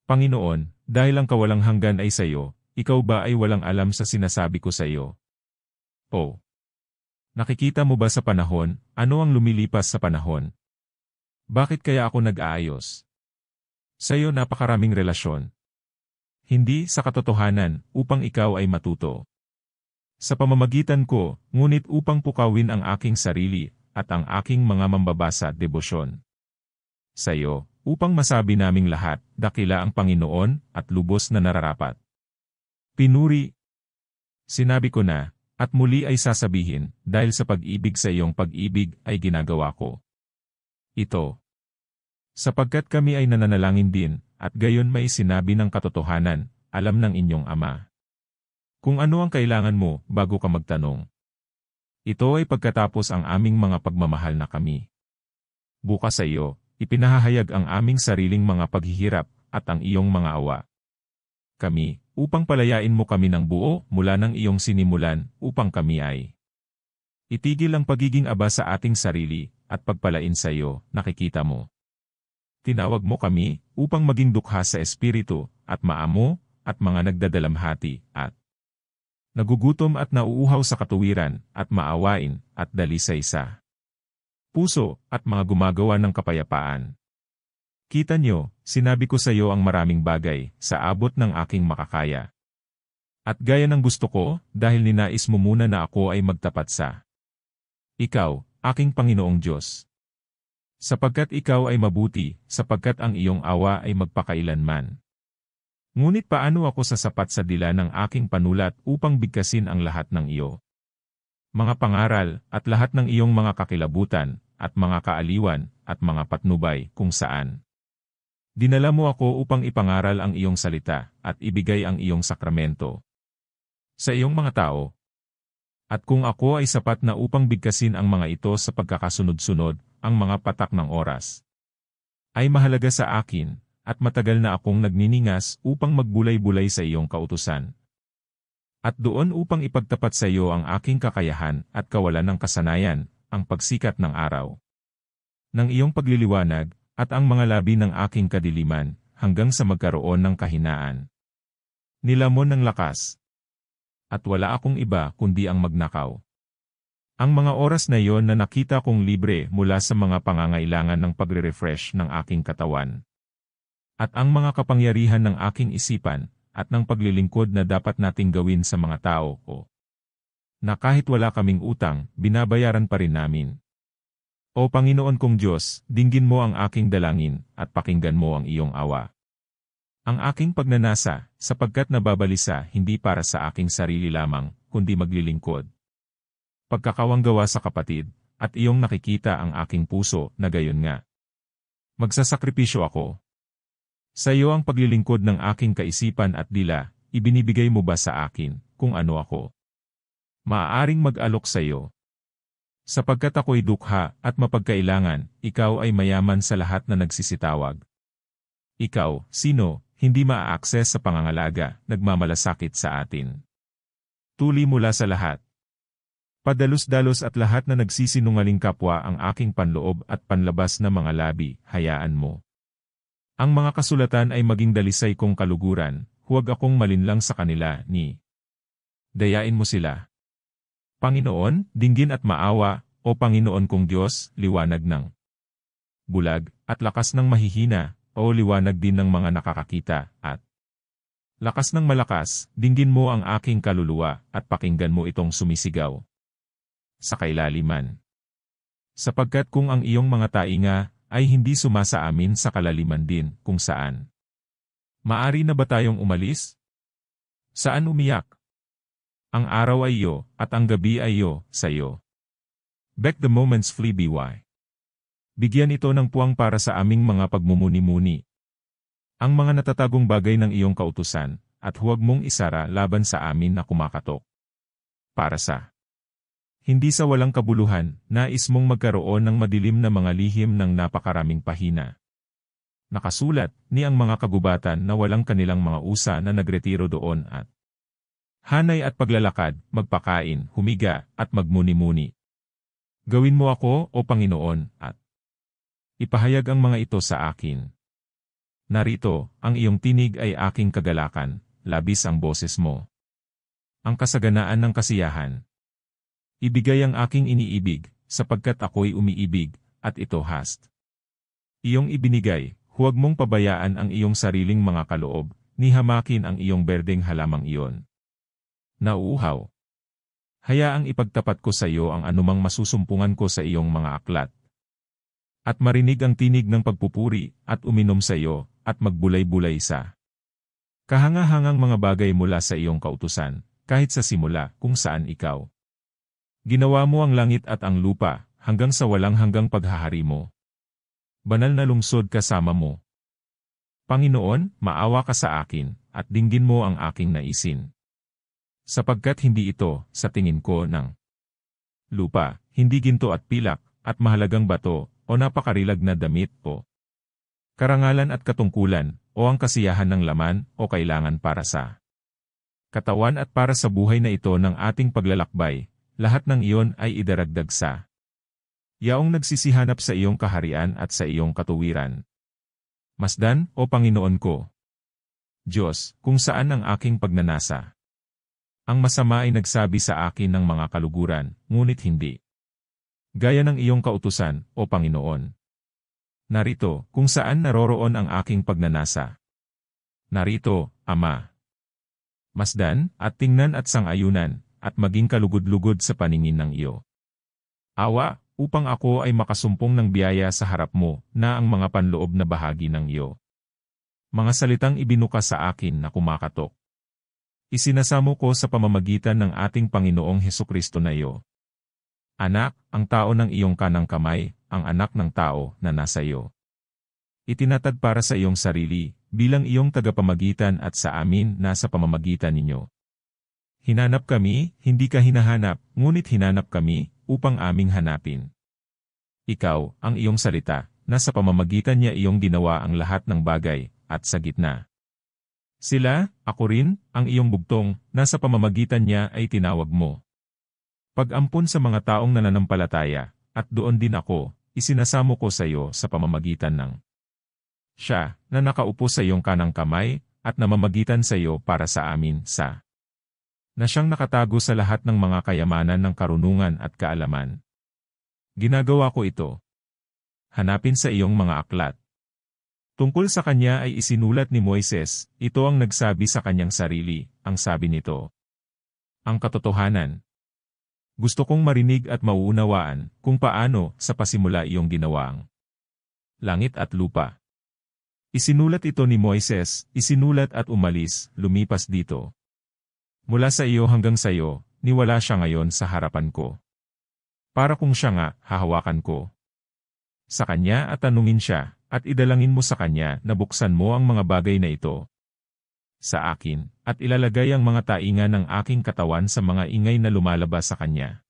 Panginoon, dahil ang kawalang hanggan ay sa iyo, ikaw ba ay walang alam sa sinasabi ko sa iyo? O, nakikita mo ba sa panahon, ano ang lumilipas sa panahon? Bakit kaya ako nag-aayos? Sa iyo napakaraming relasyon. Hindi sa katotohanan, upang ikaw ay matuto. Sa pamamagitan ko, ngunit upang pukawin ang aking sarili, at ang aking mga mambabasa at debosyon. Sa iyo, upang masabi naming lahat, dakila ang Panginoon, at lubos na nararapat. Pinuri. Sinabi ko na, at muli ay sasabihin, dahil sa pag-ibig sa iyong pag-ibig ay ginagawa ko ito. Sapagkat kami ay nananalangin din, at gayon may sinabi ng katotohanan, alam ng inyong Ama. Kung ano ang kailangan mo, bago ka magtanong. Ito ay pagkatapos ang aming mga pagmamahal na kami. Bukas sa iyo, ipinahahayag ang aming sariling mga paghihirap, at ang iyong mga awa. Kami, upang palayain mo kami ng buo mula ng iyong sinimulan, upang kami ay itigil ang pagiging aba sa ating sarili, at pagpalain sa iyo, nakikita mo. Tinawag mo kami, upang maging dukha sa espiritu, at maamo, at mga nagdadalamhati, at nagugutom at nauuhaw sa katuwiran, at maawain, at dalisay sa puso, at mga gumagawa ng kapayapaan. Kita niyo, sinabi ko sa iyo ang maraming bagay, sa abot ng aking makakaya. At gaya ng gusto ko, dahil ninais mo muna na ako ay magtapat sa ikaw, aking Panginoong Diyos. Sapagkat ikaw ay mabuti, sapagkat ang iyong awa ay magpakailanman. Ngunit paano ako sasapat sa dila ng aking panulat upang bigkasin ang lahat ng iyo? Mga pangaral, at lahat ng iyong mga kakilabutan, at mga kaaliwan, at mga patnubay, kung saan dinala mo ako upang ipangaral ang iyong salita, at ibigay ang iyong sakramento sa iyong mga tao. At kung ako ay sapat na upang bigkasin ang mga ito sa pagkakasunod-sunod, ang mga patak ng oras ay mahalaga sa akin, at matagal na akong nagniningas upang magbulay-bulay sa iyong kautusan. At doon upang ipagtapat sa iyo ang aking kakayahan at kawalan ng kasanayan, ang pagsikat ng araw ng iyong pagliliwanag, at ang mga labi ng aking kadiliman, hanggang sa magkaroon ng kahinaan. Nilamon ng lakas. At wala akong iba kundi ang magnakaw. Ang mga oras na iyon na nakita kong libre mula sa mga pangangailangan ng pagre-refresh ng aking katawan. At ang mga kapangyarihan ng aking isipan, at ng paglilingkod na dapat nating gawin sa mga tao o na kahit wala kaming utang, binabayaran pa rin namin. O Panginoon kong Diyos, dinggin mo ang aking dalangin, at pakinggan mo ang iyong awa. Ang aking pagnanasa, sapagkat nababalisa hindi para sa aking sarili lamang, kundi maglilingkod. Pagkakawang gawa sa kapatid, at iyong nakikita ang aking puso na gayon nga. Magsasakripisyo ako. Sa iyo ang paglilingkod ng aking kaisipan at dila, ibinibigay mo ba sa akin, kung ano ako? Maaaring mag-alok sa iyo. Sapagkat ako'y dukha at mapagkailangan, ikaw ay mayaman sa lahat na nagsisitawag. Ikaw, sino, hindi maa-access sa pangangalaga, nagmamalasakit sa atin. Tuli mula sa lahat. Padalos-dalos at lahat na nagsisinungaling kapwa ang aking panloob at panlabas na mga labi, hayaan mo. Ang mga kasulatan ay maging dalisay kong kaluguran, huwag akong malinlang sa kanila ni. Dayain mo sila. Panginoon, dinggin at maawa, o Panginoon kong Diyos, liwanag ng bulag, at lakas ng mahihina, o liwanag din ng mga nakakakita, at lakas ng malakas, dinggin mo ang aking kaluluwa, at pakinggan mo itong sumisigaw sa kailaliman. Sapagkat kung ang iyong mga tainga ay hindi sumasa amin sa kalaliman din, kung saan. Maari na ba tayong umalis? Saan umiyak? Ang araw ay iyo, at ang gabi ay iyo, sa iyo. Back the moments flee by. Bigyan ito ng puwang para sa aming mga pagmumuni-muni. Ang mga natatagong bagay ng iyong kautusan, at huwag mong isara laban sa amin na kumakatok. Para sa hindi sa walang kabuluhan, nais mong magkaroon ng madilim na mga lihim ng napakaraming pahina. Nakasulat, ni ang mga kagubatan na walang kanilang mga usa na nagretiro doon at hanay at paglalakad, magpakain, humiga, at magmuni-muni. Gawin mo ako, O Panginoon, at ipahayag ang mga ito sa akin. Narito, ang iyong tinig ay aking kagalakan, labis ang boses mo. Ang kasaganaan ng kasiyahan. Ibigay ang aking iniibig, sapagkat ako'y umiibig, at ito hast. Iyong ibinigay, huwag mong pabayaan ang iyong sariling mga kaloob, ni hamakin ang iyong berdeng halamang iyon. Nauuhaw. Hayaang ipagtapat ko sa iyo ang anumang masusumpungan ko sa iyong mga aklat. At marinig ang tinig ng pagpupuri, at uminom sa iyo, at magbulay-bulay sa kahangahangang mga bagay mula sa iyong kautusan, kahit sa simula kung saan ikaw. Ginawa mo ang langit at ang lupa, hanggang sa walang hanggang paghahari mo. Banal na lungsod kasama mo. Panginoon, maawa ka sa akin, at dinggin mo ang aking naisin. Sapagkat hindi ito, sa tingin ko, ng lupa, hindi ginto at pilak, at mahalagang bato, o napakarilag na damit, o karangalan at katungkulan, o ang kasiyahan ng laman, o kailangan para sa katawan at para sa buhay na ito ng ating paglalakbay, lahat ng iyon ay idaragdag sa yaong nagsisihanap sa iyong kaharian at sa iyong katuwiran. Masdan, o Panginoon ko, Diyos, kung saan ang aking pagnanasa. Ang masama ay nagsabi sa akin ng mga kaluguran, ngunit hindi. Gaya ng iyong kautusan, o Panginoon. Narito, kung saan naroroon ang aking pagnanasa. Narito, Ama. Masdan, at tingnan at sangayunan, at maging kalugod-lugod sa paningin ng iyo. Awa, upang ako ay makasumpong ng biyaya sa harap mo, na ang mga panloob na bahagi ng iyo. Mga salitang ibinuka sa akin na kumakatok. Isinasamo ko sa pamamagitan ng ating Panginoong Hesukristo na iyo. Anak, ang tao ng iyong kanang kamay, ang anak ng tao na nasa iyo. Itinatag para sa iyong sarili, bilang iyong tagapamagitan at sa amin nasa pamamagitan ninyo. Hinanap kami, hindi ka hinahanap, ngunit hinanap kami, upang aming hanapin. Ikaw, ang iyong salita, nasa pamamagitan niya iyong ginawa ang lahat ng bagay, at sa gitna. Sila, ako rin, ang iyong bugtong, nasa pamamagitan niya ay tinawag mo. Pag-ampon sa mga taong nananampalataya, at doon din ako, isinasamo ko sa iyo sa pamamagitan ng siya, na nakaupo sa iyong kanang kamay, at namamagitan sa iyo para sa amin sa na siyang nakatago sa lahat ng mga kayamanan ng karunungan at kaalaman. Ginagawa ko ito. Hanapin sa iyong mga aklat. Tungkol sa kanya ay isinulat ni Moises, ito ang nagsabi sa kanyang sarili, ang sabi nito. Ang katotohanan. Gusto kong marinig at mauunawaan kung paano sa pasimula iyong ginawaang langit at lupa. Isinulat ito ni Moises, isinulat at umalis, lumipas dito. Mula sa iyo hanggang sa iyo, niwala siya ngayon sa harapan ko. Para kung siya nga, hahawakan ko sa kanya at tanungin siya, at idalangin mo sa kanya na buksan mo ang mga bagay na ito sa akin, at ilalagay ang mga taingan ng aking katawan sa mga ingay na lumalabas sa kanya.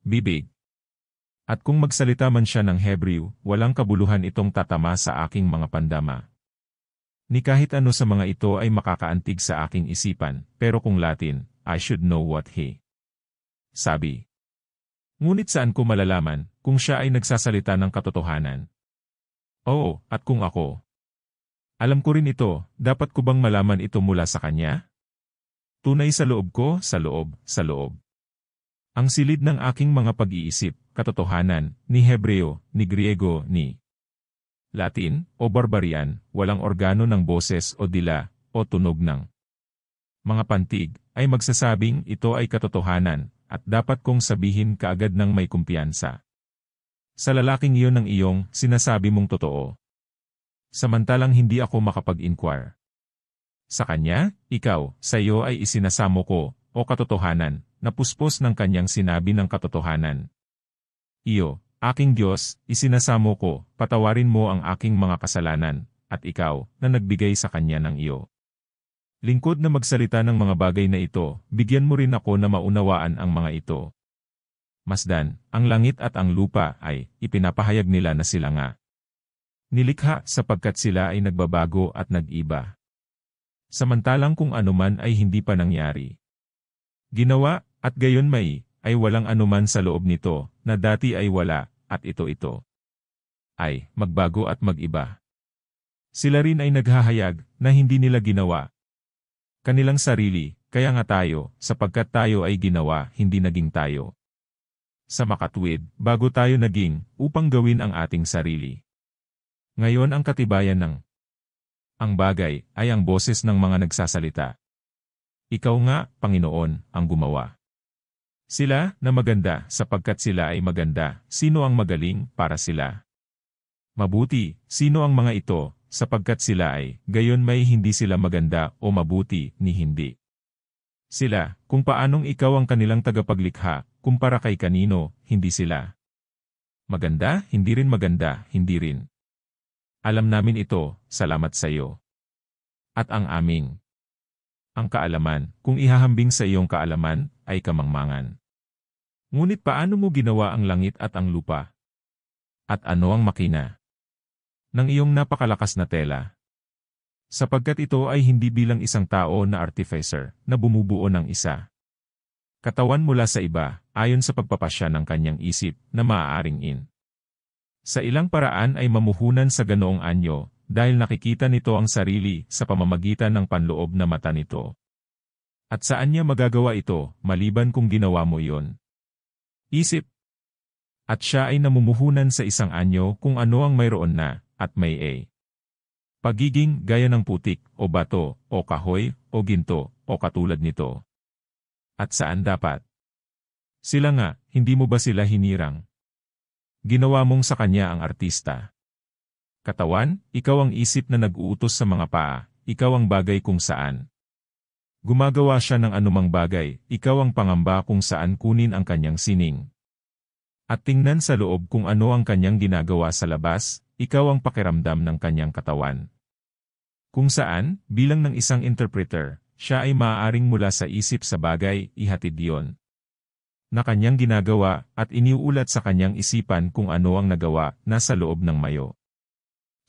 Bibig. At kung magsalita man siya ng Hebreo, walang kabuluhan itong tatama sa aking mga pandama. Ni kahit ano sa mga ito ay makakaantig sa aking isipan, pero kung Latin, I should know what he sabi. Ngunit saan ko malalaman kung siya ay nagsasalita ng katotohanan? Oo, at kung ako. Alam ko rin ito, dapat ko bang malaman ito mula sa kanya? Tunay sa loob ko, sa loob, sa loob. Ang silid ng aking mga pag-iisip, katotohanan, ni Hebreo, ni Griego, ni Latin, o Barbarian, walang organo ng boses o dila, o tunog ng mga pantig, ay magsasabing ito ay katotohanan, at dapat kong sabihin kaagad ng may kumpiyansa. Sa lalaking iyon ng iyong sinasabi mong totoo. Samantalang hindi ako makapag-inquire. Sa kanya, ikaw, sa iyo ay isinasamo ko, o katotohanan, na puspos ng kanyang sinabi ng katotohanan. Iyo, aking Diyos, isinasamo ko, patawarin mo ang aking mga kasalanan, at ikaw, na nagbigay sa kanya ng iyo. Lingkod na magsalita ng mga bagay na ito, bigyan mo rin ako na maunawaan ang mga ito. Masdan, ang langit at ang lupa ay ipinapahayag nila na sila nga nilikha sapagkat sila ay nagbabago at nag-iba. Samantalang kung anuman ay hindi pa nangyari. Ginawa, at gayon may, ay walang anuman sa loob nito, na dati ay wala, at ito ay magbago at mag-iba. Sila rin ay naghahayag na hindi nila ginawa kanilang sarili, kaya nga tayo, sapagkat tayo ay ginawa, hindi naging tayo. Sa makatwid, bago tayo naging, upang gawin ang ating sarili. Ngayon ang katibayan ng ang bagay ay ang boses ng mga nagsasalita. Ikaw nga, Panginoon, ang gumawa. Sila na maganda sapagkat sila ay maganda, sino ang magaling para sila? Mabuti, sino ang mga ito, sapagkat sila ay, gayon may hindi sila maganda o mabuti ni hindi. Sila, kung paanong ikaw ang kanilang tagapaglikha, kumpara kay kanino, hindi sila. Maganda, hindi rin. Alam namin ito, salamat sa iyo. At ang aming ang kaalaman, kung ihahambing sa iyong kaalaman, ay kamangmangan. Ngunit paano mo ginawa ang langit at ang lupa? At ano ang makina ng iyong napakalakas na tela? Sapagkat ito ay hindi bilang isang tao na artificer na bumubuo ng isa katawan mula sa iba, ayon sa pagpapasya ng kanyang isip na maaaring sa ilang paraan ay mamuhunan sa ganoong anyo, dahil nakikita nito ang sarili sa pamamagitan ng panloob na mata nito. At saan niya magagawa ito, maliban kung ginawa mo iyon? Isip. At siya ay namumuhunan sa isang anyo kung ano ang mayroon na, at may pagiging gaya ng putik, o bato, o kahoy, o ginto, o katulad nito. At saan dapat? Sila nga, hindi mo ba sila hinirang? Ginawa mong sa kanya ang artista. Katawan, ikaw ang isip na nag-uutos sa mga paa, ikaw ang bagay kung saan gumagawa siya ng anumang bagay, ikaw ang pangamba kung saan kunin ang kanyang sining. At tingnan sa loob kung ano ang kanyang ginagawa sa labas, ikaw ang pakiramdam ng kanyang katawan. Kung saan, bilang ng isang interpreter, siya ay maaaring mula sa isip sa bagay, ihatid iyon na kanyang ginagawa at iniuulat sa kanyang isipan kung ano ang nagawa nasa loob ng mayo.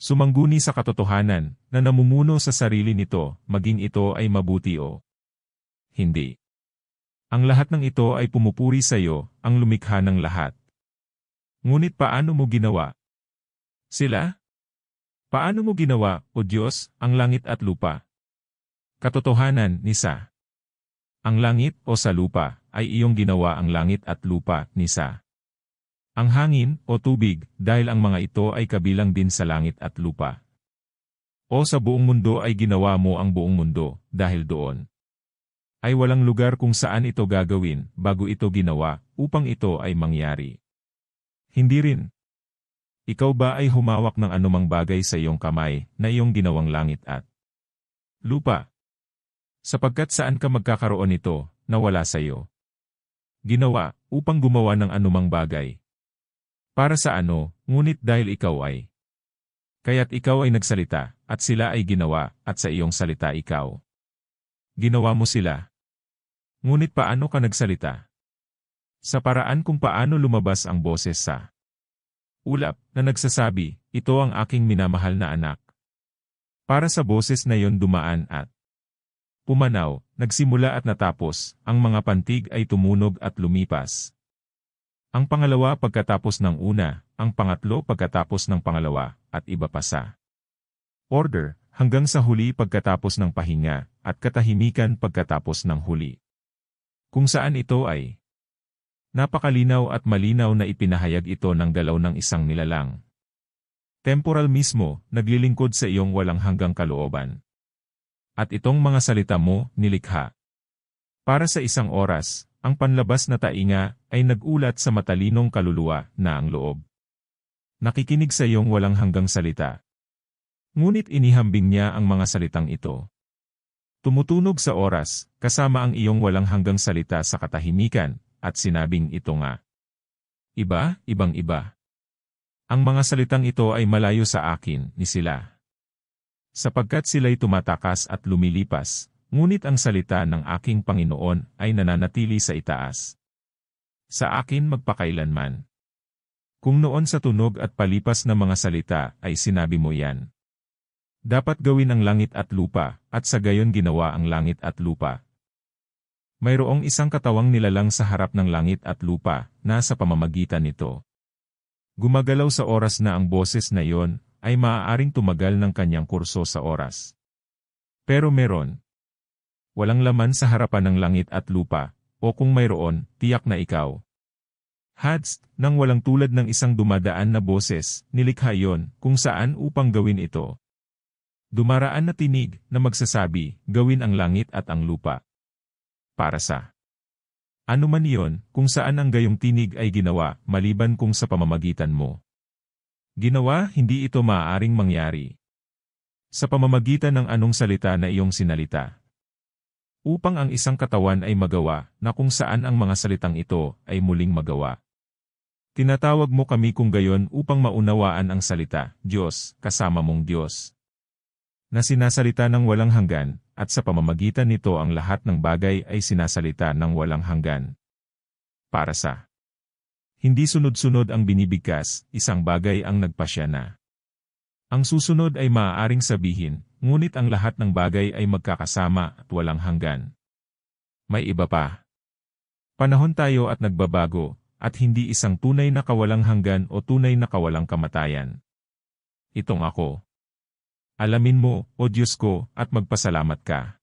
Sumangguni sa katotohanan na namumuno sa sarili nito, maging ito ay mabuti o hindi. Ang lahat ng ito ay pumupuri sa iyo, ang lumikha ng lahat. Ngunit paano mo ginawa sila? Paano mo ginawa, O Diyos, ang langit at lupa? Katotohanan, Nisa. Ang langit o sa lupa ay iyong ginawa, ang langit at lupa, Nisa. Ang hangin o tubig, dahil ang mga ito ay kabilang din sa langit at lupa. O sa buong mundo ay ginawa mo ang buong mundo, dahil doon ay walang lugar kung saan ito gagawin, bago ito ginawa, upang ito ay mangyari. Hindi rin. Ikaw ba ay humawak ng anumang bagay sa iyong kamay, na iyong ginawang langit at lupa? Sapagkat saan ka magkakaroon nito, na wala sa iyo? Ginawa, upang gumawa ng anumang bagay. Para sa ano, ngunit dahil ikaw ay. Kaya't ikaw ay nagsalita, at sila ay ginawa, at sa iyong salita ikaw. Ginawa mo sila. Ngunit paano ka nagsalita? Sa paraan kung paano lumabas ang boses sa ulap, na nagsasabi, ito ang aking minamahal na anak. Para sa boses na yon dumaan at pumanaw, nagsimula at natapos, ang mga pantig ay tumunog at lumipas. Ang pangalawa pagkatapos ng una, ang pangatlo pagkatapos ng pangalawa, at iba pa sa order, hanggang sa huli pagkatapos ng pahinga, at katahimikan pagkatapos ng huli. Kung saan ito ay napakalinaw at malinaw na ipinahayag ito ng dalaw ng isang nilalang. Temporal mismo, naglilingkod sa iyong walang hanggang kalooban. At itong mga salita mo, nilikha. Para sa isang oras, ang panlabas na tainga ay nag-ulat sa matalinong kaluluwa na ang loob nakikinig sa iyong walang hanggang salita. Ngunit inihambing niya ang mga salitang ito. Tumutunog sa oras, kasama ang iyong walang hanggang salita sa katahimikan, at sinabing ito nga. Ibang-iba. Ang mga salitang ito ay malayo sa akin, ni sila. Sapagkat sila'y tumatakas at lumilipas, ngunit ang salita ng aking Panginoon ay nananatili sa itaas. Sa akin magpakailanman. Kung noon sa tunog at palipas na mga salita ay sinabi mo yan. Dapat gawin ang langit at lupa, at sa gayon ginawa ang langit at lupa. Mayroong isang katawang nilalang sa harap ng langit at lupa, na sa pamamagitan nito gumagalaw sa oras na ang boses na iyon ay maaaring tumagal ng kanyang kurso sa oras. Pero meron. Walang laman sa harapan ng langit at lupa, o kung mayroon, tiyak na ikaw. Hads, nang walang tulad ng isang dumadaan na boses, nilikha iyon kung saan upang gawin ito. Dumaraan na tinig na magsasabi, gawin ang langit at ang lupa. Para sa ano man iyon, kung saan ang gayong tinig ay ginawa, maliban kung sa pamamagitan mo. Ginawa, hindi ito maaaring mangyari. Sa pamamagitan ng anong salita na iyong sinalita. Upang ang isang katawan ay magawa, na kung saan ang mga salitang ito ay muling magawa. Tinatawag mo kami kung gayon upang maunawaan ang salita, Diyos, kasama mong Diyos. Na sinasalita ng walang hanggan, at sa pamamagitan nito ang lahat ng bagay ay sinasalita ng walang hanggan. Para sa hindi sunod-sunod ang binibigkas, isang bagay ang nagpasya na. Ang susunod ay maaaring sabihin, ngunit ang lahat ng bagay ay magkakasama at walang hanggan. May iba pa. Panahon tayo at nagbabago, at hindi isang tunay na kawalang hanggan o tunay na kawalang kamatayan. Itong ako. Alamin mo, O Diyos ko, at magpasalamat ka.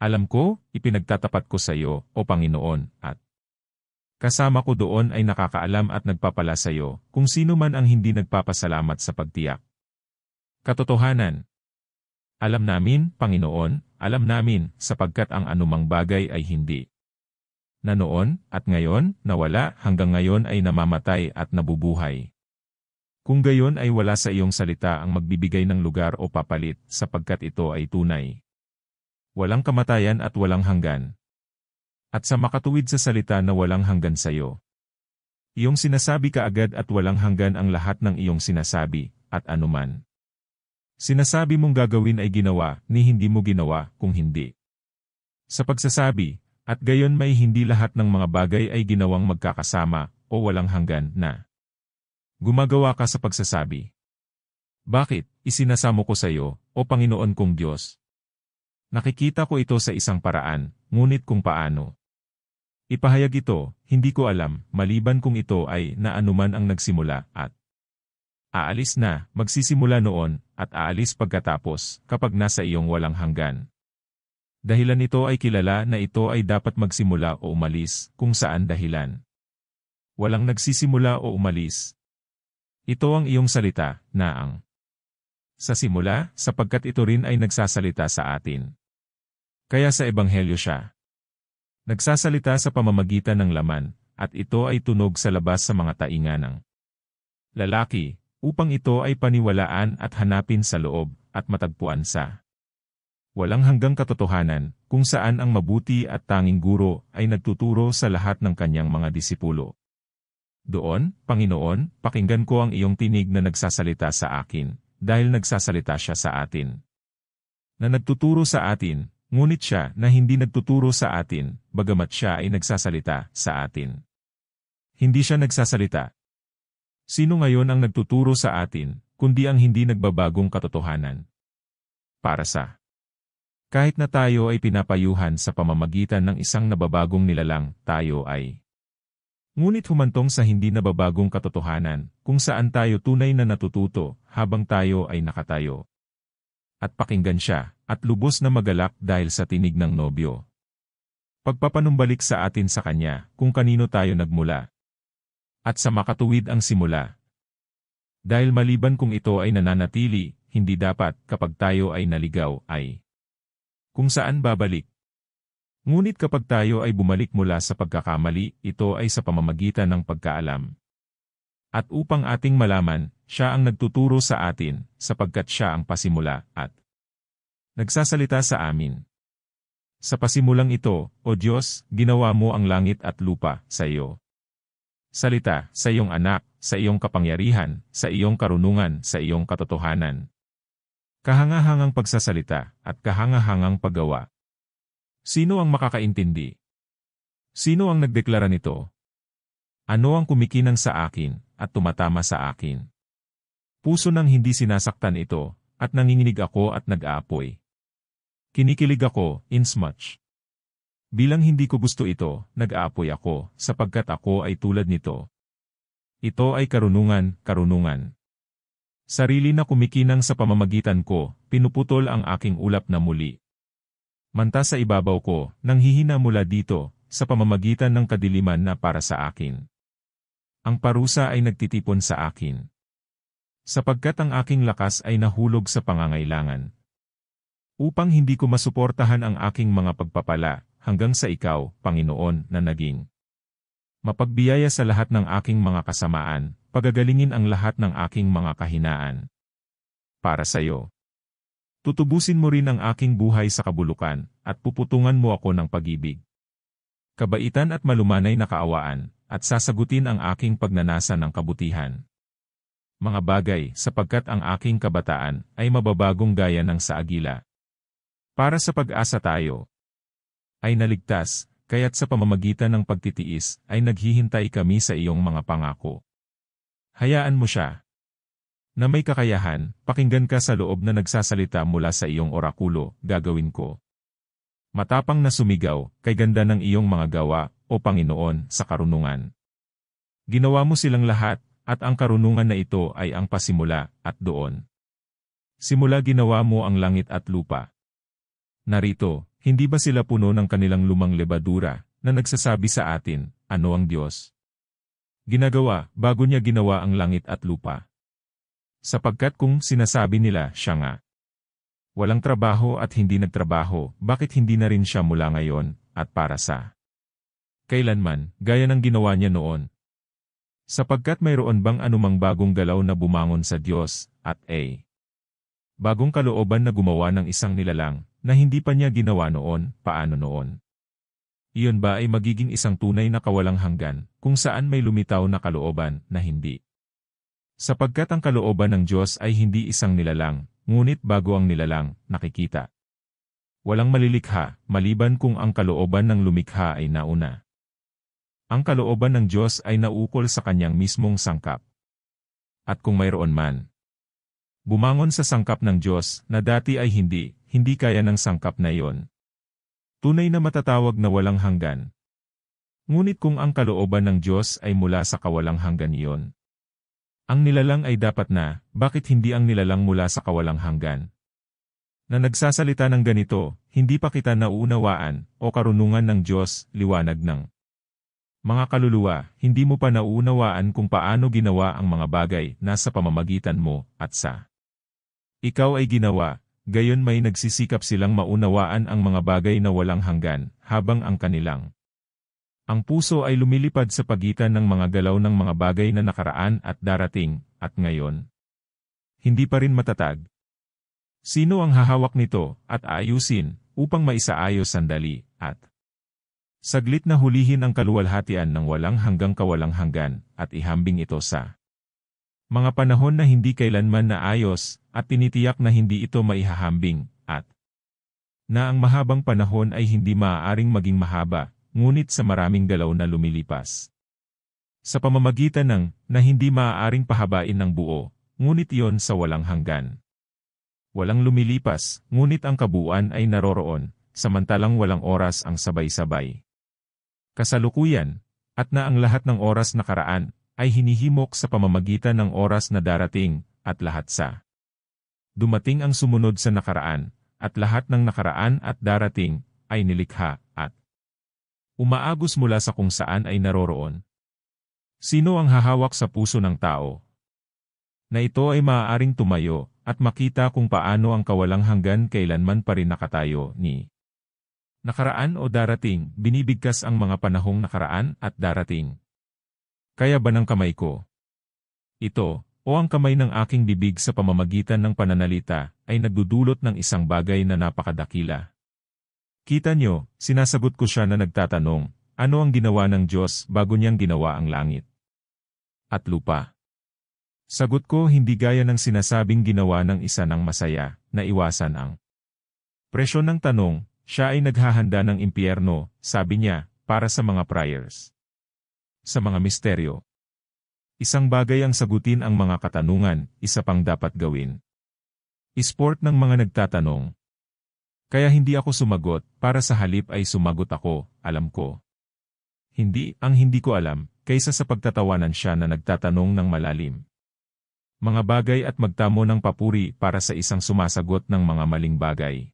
Alam ko, ipinagtatapat ko sa iyo, O Panginoon, at kasama ko doon ay nakakaalam at nagpapala sa iyo, kung sino man ang hindi nagpapasalamat sa pagtiyak. Katotohanan. Alam namin, Panginoon, alam namin, sapagkat ang anumang bagay ay hindi. Na noon, at ngayon, nawala, hanggang ngayon ay namamatay at nabubuhay. Kung gayon ay wala sa iyong salita ang magbibigay ng lugar o papalit, sapagkat ito ay tunay. Walang kamatayan at walang hanggan. At sa makatuwid sa salita na walang hanggan sa iyo. Iyong sinasabi kaagad at walang hanggan ang lahat ng iyong sinasabi, at anuman. Sinasabi mong gagawin ay ginawa, ni hindi mo ginawa, kung hindi. Sa pagsasabi, at gayon may hindi lahat ng mga bagay ay ginawang magkakasama, o walang hanggan na. Gumagawa ka sa pagsasabi. Bakit, isinasamo ko sa iyo, O Panginoon kong Diyos? Nakikita ko ito sa isang paraan, ngunit kung paano. Ipahayag ito, hindi ko alam, maliban kung ito ay na anuman ang nagsimula at aalis na, magsisimula noon, at aalis pagkatapos, kapag nasa iyong walang hanggan. Dahilan nito ay kilala na ito ay dapat magsimula o umalis, kung saan dahilan. Walang nagsisimula o umalis. Ito ang iyong salita, na ang sa simula, sapagkat ito rin ay nagsasalita sa atin. Kaya sa Ebanghelyo siya nagsasalita sa pamamagitan ng laman, at ito ay tunog sa labas sa mga tainga ng lalaki, upang ito ay paniwalaan at hanapin sa loob, at matagpuan sa walang hanggang katotohanan, kung saan ang mabuti at tanging guro ay nagtuturo sa lahat ng kanyang mga disipulo. Doon, Panginoon, pakinggan ko ang iyong tinig na nagsasalita sa akin, dahil nagsasalita siya sa atin. Na nagtuturo sa atin, ngunit siya na hindi nagtuturo sa atin, bagamat siya ay nagsasalita sa atin. Hindi siya nagsasalita. Sino ngayon ang nagtuturo sa atin, kundi ang hindi nagbabagong katotohanan? Para sa kahit na tayo ay pinapayuhan sa pamamagitan ng isang nababagong nilalang, tayo ay ngunit humantong sa hindi nababagong katotohanan, kung saan tayo tunay na natututo, habang tayo ay nakatayo. At pakinggan siya, at lubos na magalak dahil sa tinig ng nobyo. Pagpapanumbalik sa atin sa kanya, kung kanino tayo nagmula. At sa makatuwid ang simula. Dahil maliban kung ito ay nananatili, hindi dapat, kapag tayo ay naligaw, ay kung saan babalik. Ngunit kapag tayo ay bumalik mula sa pagkakamali, ito ay sa pamamagitan ng pagkaalam. At upang ating malaman, siya ang nagtuturo sa atin, sapagkat siya ang pasimula, at nagsasalita sa amin. Sa pasimulang ito, O Diyos, ginawa mo ang langit at lupa, sa iyo. Salita, sa iyong anak, sa iyong kapangyarihan, sa iyong karunungan, sa iyong katotohanan. Kahangahangang pagsasalita, at kahangahangang paggawa. Sino ang makakaintindi? Sino ang nagdeklara nito? Ano ang kumikinang sa akin, at tumatama sa akin? Puso nang hindi sinasaktan ito, at nanginginig ako at nag-aapoy. Kinikilig ako, inasmuch bilang hindi ko gusto ito, nag-aapoy ako, sapagkat ako ay tulad nito. Ito ay karunungan, karunungan. Sarili na kumikinang sa pamamagitan ko, pinuputol ang aking ulap na muli. Manta sa ibabaw ko, nanghihina mula dito, sa pamamagitan ng kadiliman na para sa akin. Ang parusa ay nagtitipon sa akin. Sapagkat ang aking lakas ay nahulog sa pangangailangan. Upang hindi ko masuportahan ang aking mga pagpapala, hanggang sa ikaw, Panginoon, na naging mapagbiyaya sa lahat ng aking mga kasamaan, pagagalingin ang lahat ng aking mga kahinaan. Para sa iyo. Tutubusin mo rin ang aking buhay sa kabulukan, at puputungan mo ako ng pag-ibig. Kabaitan at malumanay na kaawaan, at sasagutin ang aking pagnanasa ng kabutihan. Mga bagay, sapagkat ang aking kabataan ay mababagong gaya ng sa agila. Para sa pag-asa tayo ay naligtas, kaya't sa pamamagitan ng pagtitiis ay naghihintay kami sa iyong mga pangako. Hayaan mo siya na may kakayahan, pakinggan ka sa loob na nagsasalita mula sa iyong orakulo, gagawin ko. Matapang na sumigaw, kay ganda ng iyong mga gawa, o Panginoon, sa karunungan. Ginawa mo silang lahat, at ang karunungan na ito ay ang pasimula, at doon. Simula ginawa mo ang langit at lupa. Narito, hindi ba sila puno ng kanilang lumang lebadura, na nagsasabi sa atin, ano ang Diyos? Ginagawa, bago niya ginawa ang langit at lupa. Sapagkat kung sinasabi nila, siya nga. Walang trabaho at hindi nagtrabaho, bakit hindi na rin siya mula ngayon, at para sa kailanman, gaya ng ginawa niya noon? Sapagkat mayroon bang anumang bagong galaw na bumangon sa Diyos, at bagong kalooban na gumawa ng isang nilalang, na hindi pa niya ginawa noon, paano noon? Iyon ba ay magiging isang tunay na kawalang hanggan, kung saan may lumitaw na kalooban, na hindi? Sapagkat ang kalooban ng Diyos ay hindi isang nilalang, ngunit bago ang nilalang, nakikita. Walang malilikha, maliban kung ang kalooban ng lumikha ay nauna. Ang kalooban ng Diyos ay naukol sa kanyang mismong sangkap. At kung mayroon man, bumangon sa sangkap ng Diyos, na dati ay hindi kaya ng sangkap na iyon. Tunay na matatawag na walang hanggan. Ngunit kung ang kalooban ng Diyos ay mula sa kawalang hanggan iyon, ang nilalang ay dapat na, bakit hindi ang nilalang mula sa kawalang hanggan? Na nagsasalita ng ganito, hindi pa kita nauunawaan, o karunungan ng Diyos, liwanag ng mga kaluluwa, hindi mo pa nauunawaan kung paano ginawa ang mga bagay na sa pamamagitan mo, at sa ikaw ay ginawa, gayon may nagsisikap silang maunawaan ang mga bagay na walang hanggan, habang ang kanilang ang puso ay lumilipad sa pagitan ng mga galaw ng mga bagay na nakaraan at darating, at ngayon hindi pa rin matatag. Sino ang hahawak nito, at ayusin, upang maisaayos sandali, at saglit na hulihin ang kaluwalhatian ng walang hanggang kawalang hanggan, at ihambing ito sa mga panahon na hindi kailanman naayos, at tinitiyak na hindi ito maihahambing, at na ang mahabang panahon ay hindi maaaring maging mahaba, ngunit sa maraming galaw na lumilipas. Sa pamamagitan ng, na hindi maaaring pahabain ng buo, ngunit iyon sa walang hanggan. Walang lumilipas, ngunit ang kabuuan ay naroroon, samantalang walang oras ang sabay-sabay. Kasalukuyan, at na ang lahat ng oras nakaraan, ay hinihimok sa pamamagitan ng oras na darating, at lahat sa dumating ang sumunod sa nakaraan, at lahat ng nakaraan at darating, ay nilikha, at umaagos mula sa kung saan ay naroroon. Sino ang hahawak sa puso ng tao? Na ito ay maaaring tumayo, at makita kung paano ang kawalang hanggan kailanman pa rin nakatayo ni nakaraan o darating, binibigkas ang mga panahong nakaraan at darating. Kaya ba ng kamay ko ito, o ang kamay ng aking bibig sa pamamagitan ng pananalita, ay nagdudulot ng isang bagay na napakadakila? Kita nyo, sinasagot ko siya na nagtatanong, ano ang ginawa ng Diyos bago niyang ginawa ang langit at lupa? Sagot ko hindi gaya ng sinasabing ginawa ng isa ng masaya, na iwasan ang presyon ng tanong, siya ay naghahanda ng impyerno, sabi niya, para sa mga prayers. Sa mga misteryo. Isang bagay ang sagutin ang mga katanungan, isa pang dapat gawin. Sport ng mga nagtatanong. Kaya hindi ako sumagot, para sa halip ay sumagot ako, alam ko. Hindi ko alam, kaysa sa pagtatawanan siya na nagtatanong ng malalim. mga bagay at magtamo ng papuri para sa isang sumasagot ng mga maling bagay.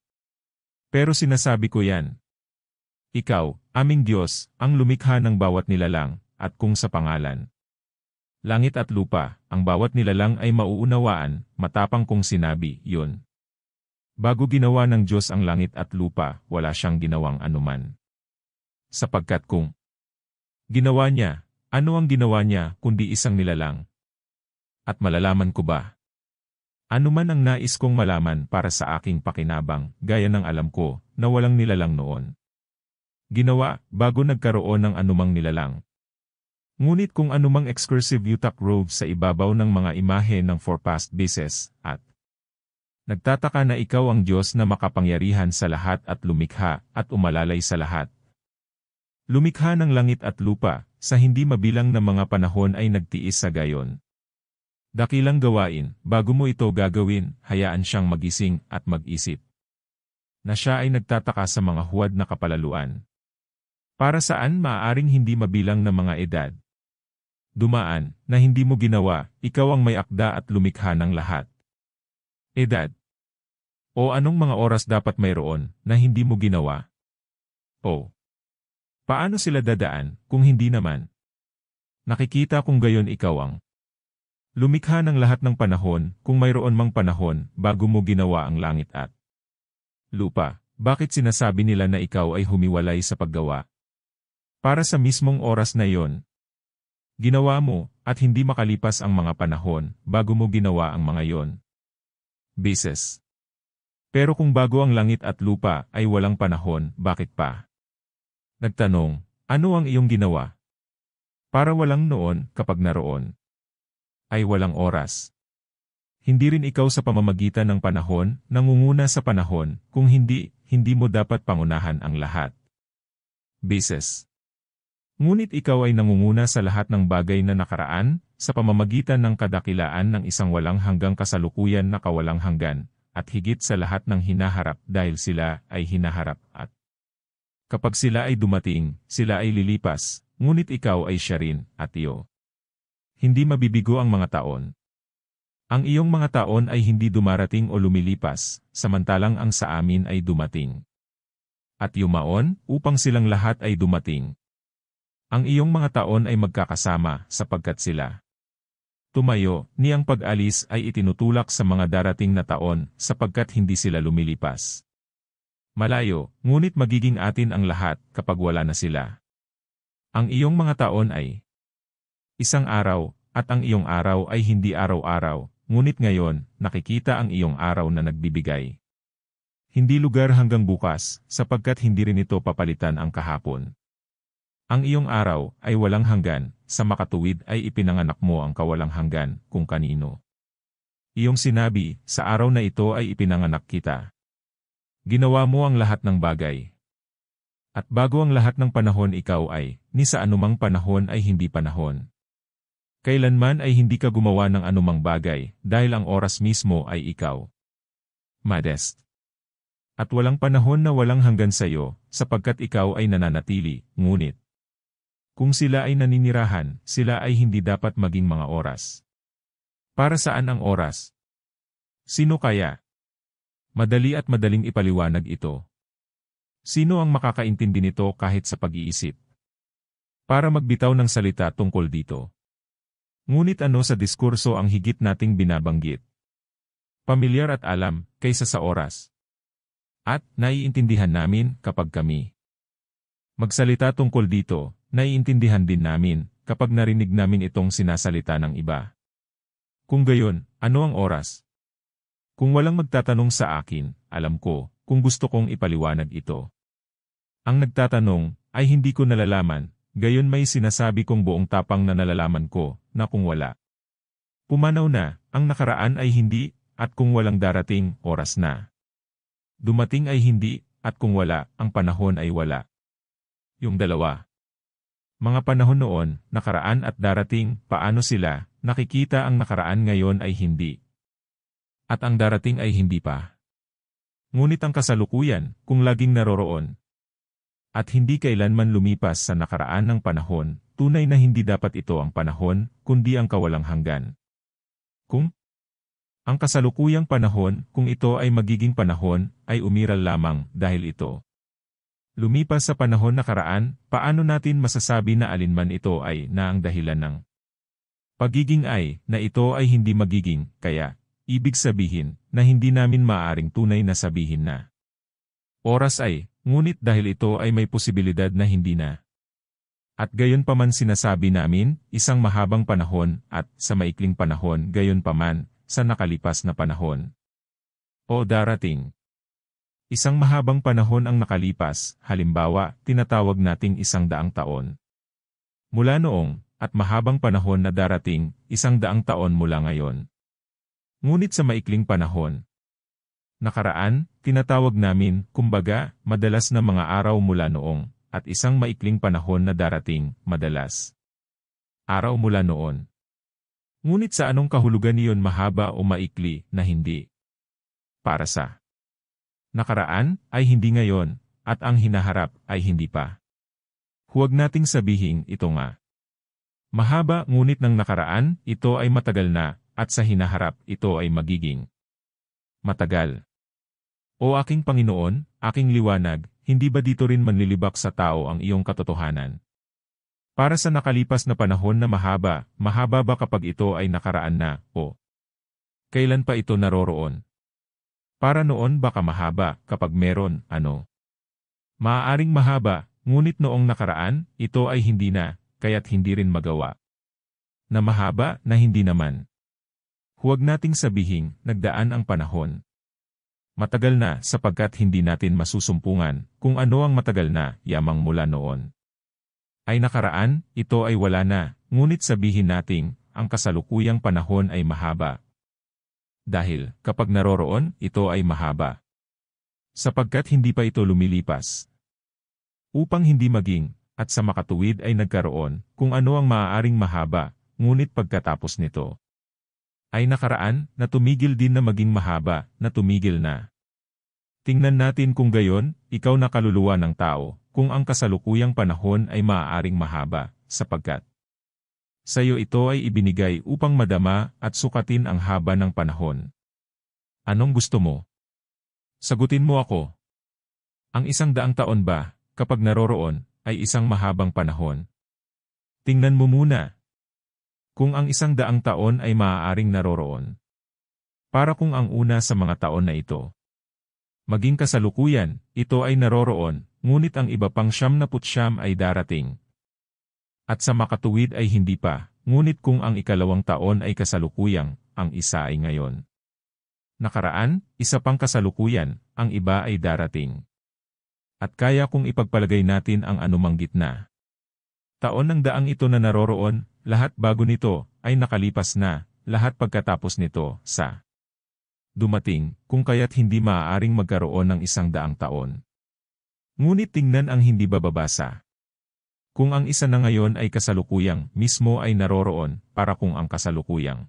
Pero sinasabi ko yan. Ikaw, aming Diyos, ang lumikha ng bawat nilalang, at kung sa pangalan. Langit at lupa, ang bawat nilalang ay mauunawaan, matapang kong sinabi, yun. Bago ginawa ng Diyos ang langit at lupa, wala siyang ginawang anuman. Sapagkat kung ginawa niya, ano ang ginawa niya kundi isang nilalang? At malalaman ko ba? Ano man ang nais kong malaman para sa aking pakinabang, gaya ng alam ko, na walang nilalang noon. Ginawa, bago nagkaroon ng anumang nilalang. Ngunit kung anumang excursive utak robe sa ibabaw ng mga imahe ng forepassed beasts, at nagtataka na ikaw ang Diyos na makapangyarihan sa lahat at lumikha at umalalay sa lahat. Lumikha ng langit at lupa, sa hindi mabilang na mga panahon ay nagtiis sa gayon. Dakilang gawain, bago mo ito gagawin, hayaan siyang magising at mag-isip. Na siya ay nagtataka sa mga huwad na kapalaluan. Para saan maaaring hindi mabilang na mga edad? Dumaan, na hindi mo ginawa, ikaw ang may akda at lumikha ng lahat. Edad. O anong mga oras dapat mayroon, na hindi mo ginawa? O paano sila dadaan, kung hindi naman? Nakikita kung gayon ikaw ang lumikha ng lahat ng panahon, kung mayroon mang panahon, bago mo ginawa ang langit at lupa, bakit sinasabi nila na ikaw ay humiwalay sa paggawa? Para sa mismong oras na iyon, ginawa mo, at hindi makalipas ang mga panahon, bago mo ginawa ang mga iyon. Beses. Pero kung bago ang langit at lupa ay walang panahon, bakit pa? Nagtanong, ano ang iyong ginawa? Para walang noon, kapag naroon, ay walang oras. Hindi rin ikaw sa pamamagitan ng panahon, nangunguna sa panahon, kung hindi, hindi mo dapat pangunahan ang lahat. Beses. Ngunit ikaw ay nangunguna sa lahat ng bagay na nakaraan, sa pamamagitan ng kadakilaan ng isang walang hanggang kasalukuyan na kawalang hanggan, at higit sa lahat ng hinaharap dahil sila ay hinaharap at kapag sila ay dumating, sila ay lilipas, ngunit ikaw ay siya rin, at iyo. Hindi mabibigo ang mga taon. Ang iyong mga taon ay hindi dumarating o lumilipas, samantalang ang sa amin ay dumating. At yumaon, upang silang lahat ay dumating. Ang iyong mga taon ay magkakasama, sapagkat sila tumayo, niyang pag-alis ay itinutulak sa mga darating na taon, sapagkat hindi sila lumilipas. Malayo, ngunit magiging atin ang lahat, kapag wala na sila. Ang iyong mga taon ay isang araw, at ang iyong araw ay hindi araw-araw, ngunit ngayon, nakikita ang iyong araw na nagbibigay. Hindi lugar hanggang bukas, sapagkat hindi rin ito papalitan ang kahapon. Ang iyong araw ay walang hanggan, sa makatuwid ay ipinanganak mo ang kawalang hanggan, kung kanino. Iyong sinabi, sa araw na ito ay ipinanganak kita. Ginawa mo ang lahat ng bagay. At bago ang lahat ng panahon ikaw ay, ni sa anumang panahon ay hindi panahon. Kailanman ay hindi ka gumawa ng anumang bagay, dahil ang oras mismo ay ikaw. Modest. At walang panahon na walang hanggan sa iyo, sapagkat ikaw ay nananatili, ngunit kung sila ay naninirahan, sila ay hindi dapat maging mga oras. Para saan ang oras? Sino kaya? Madali at madaling ipaliwanag ito. Sino ang makakaintindi nito kahit sa pag-iisip? Para magbitaw ng salita tungkol dito. Ngunit ano sa diskurso ang higit nating binabanggit? Pamilyar at alam, kaysa sa oras. At naiintindihan namin kapag kami magsalita tungkol dito, naiintindihan din namin kapag narinig namin itong sinasalita ng iba. Kung gayon, ano ang oras? Kung walang magtatanong sa akin, alam ko, kung gusto kong ipaliwanag ito. Ang nagtatanong, ay hindi ko nalalaman, gayon may sinasabi kong buong tapang na nalalaman ko, na kung wala. Pumanaw na, ang nakaraan ay hindi, at kung walang darating, oras na. Dumating ay hindi, at kung wala, ang panahon ay wala. Yung dalawa. Mga panahon noon, nakaraan at darating, paano sila, nakikita ang nakaraan ngayon ay hindi. At ang darating ay hindi pa. Ngunit ang kasalukuyan, kung laging naroroon. At hindi kailanman lumipas sa nakaraan ng panahon, tunay na hindi dapat ito ang panahon, kundi ang kawalang hanggan. Kung Ang kasalukuyang panahon, kung ito ay magiging panahon, ay umiral lamang dahil ito lumipas sa panahon nakaraan. Paano natin masasabi na alinman ito ay na ang dahilan ng pagiging ay na ito ay hindi magiging, kaya ibig sabihin na hindi namin maaaring tunay na sabihin na oras ay, ngunit dahil ito ay may posibilidad na hindi na. At gayon pa man sinasabi namin, isang mahabang panahon at sa maikling panahon gayon pa man sa nakalipas na panahon o darating. Isang mahabang panahon ang nakalipas, halimbawa, tinatawag nating 100 taon. Mula noong, at mahabang panahon na darating, 100 taon mula ngayon. Ngunit sa maikling panahon nakaraan, tinatawag namin, kumbaga, madalas na mga araw mula noong, at isang maikling panahon na darating, madalas araw mula noon. Ngunit sa anong kahulugan niyon mahaba o maikli na hindi? Para sa nakaraan ay hindi ngayon, at ang hinaharap ay hindi pa. Huwag nating sabihin ito nga. Mahaba ngunit ng nakaraan, ito ay matagal na, at sa hinaharap ito ay magiging matagal. O aking Panginoon, aking liwanag, hindi ba dito rin manlilibak sa tao ang iyong katotohanan? Para sa nakalipas na panahon na mahaba, mahaba ba kapag ito ay nakaraan na, o kailan pa ito naroroon? Para noon baka mahaba kapag meron, maaaring mahaba, ngunit noong nakaraan, ito ay hindi na, kaya't hindi rin magawa. Na mahaba na hindi naman. Huwag nating sabihing, nagdaan ang panahon. Matagal na sapagkat hindi natin masusumpungan kung ano ang matagal na yamang mula noon. Ay nakaraan, ito ay wala na, ngunit sabihin nating, ang kasalukuyang panahon ay mahaba. Dahil, kapag naroroon, ito ay mahaba. Sapagkat hindi pa ito lumilipas. Upang hindi maging, at sa makatuwid ay nagkaroon, kung ano ang maaaring mahaba, ngunit pagkatapos nito ay nakaraan, na tumigil din na maging mahaba, na tumigil na. Tingnan natin kung gayon, ikaw na kaluluwa ng tao, kung ang kasalukuyang panahon ay maaaring mahaba, sapagkat sa iyo ito ay ibinigay upang madama at sukatin ang haba ng panahon. Anong gusto mo? Sagutin mo ako. Ang 100 taon ba, kapag naroroon, ay isang mahabang panahon? Tingnan mo muna. Kung ang 100 taon ay maaaring naroroon. Para kung ang una sa mga taon na ito maging kasalukuyan, ito ay naroroon, ngunit ang iba pang 99 ay darating. At sa makatuwid ay hindi pa, ngunit kung ang ikalawang taon ay kasalukuyang, ang isa ay ngayon. Nakaraan, isa pang kasalukuyan, ang iba ay darating. At kaya kung ipagpalagay natin ang anumang gitna taon ng daang ito na naroroon, lahat bago nito, ay nakalipas na, lahat pagkatapos nito, sa dumating, kung kaya't hindi maaaring magkaroon ng 100 taon. Ngunit tingnan ang hindi bababasa. Kung ang isa na ngayon ay kasalukuyang, mismo ay naroroon, para kung ang kasalukuyang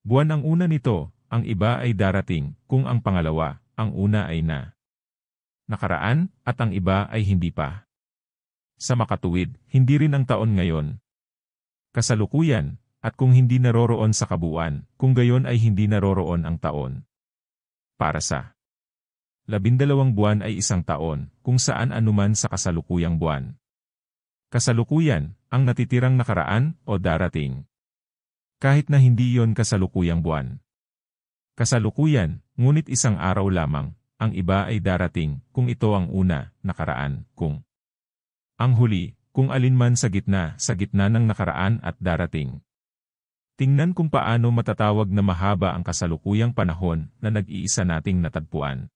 buwan ang una nito, ang iba ay darating, kung ang pangalawa, ang una ay na nakaraan, at ang iba ay hindi pa. Sa makatuwid, hindi rin ang taon ngayon kasalukuyan, at kung hindi naroroon sa kabuuan, kung gayon ay hindi naroroon ang taon. Para sa 12 buwan ay isang taon, kung saan anuman sa kasalukuyang buwan. Kasalukuyan, ang natitirang nakaraan o darating. Kahit na hindi yon kasalukuyang buwan. Kasalukuyan, ngunit isang araw lamang, ang iba ay darating, kung ito ang una, nakaraan, kung ang huli, kung alinman sa gitna ng nakaraan at darating. Tingnan kung paano matatawag na mahaba ang kasalukuyang panahon na nag-iisa nating natagpuan.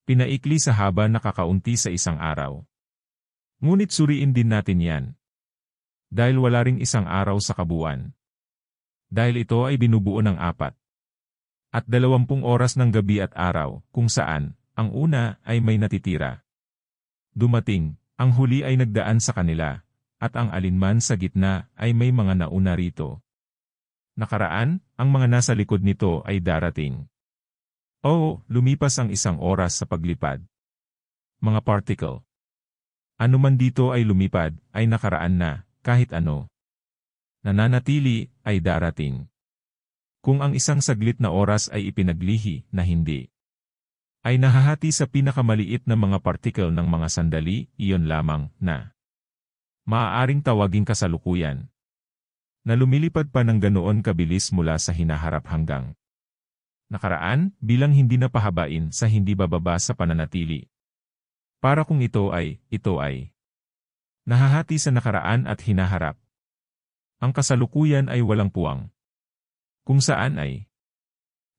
Pinaikli sa haba na kakaunti sa isang araw. Ngunit suriin din natin yan. Dahil wala ring isang araw sa kabuuan. Dahil ito ay binubuo ng 4 at 20 oras ng gabi at araw, kung saan, ang una ay may natitira. Dumating, ang huli ay nagdaan sa kanila, at ang alinman sa gitna ay may mga nauna rito. Nakaraan, ang mga nasa likod nito ay darating. Oo, lumipas ang 1 oras sa paglipad. Mga particle. Ano man dito ay lumipad, ay nakaraan na, kahit ano. Nananatili, ay darating. Kung ang isang saglit na oras ay ipinaglihi na hindi, ay nahahati sa pinakamaliit na mga partikel ng mga sandali, iyon lamang na maaaring tawaging kasalukuyan, na lumilipad pa ng ganoon kabilis mula sa hinaharap hanggang nakaraan, bilang hindi na pahabain sa hindi bababa sa pananatili. Para kung ito ay nahahati sa nakaraan at hinaharap. Ang kasalukuyan ay walang puwang. Kung saan ay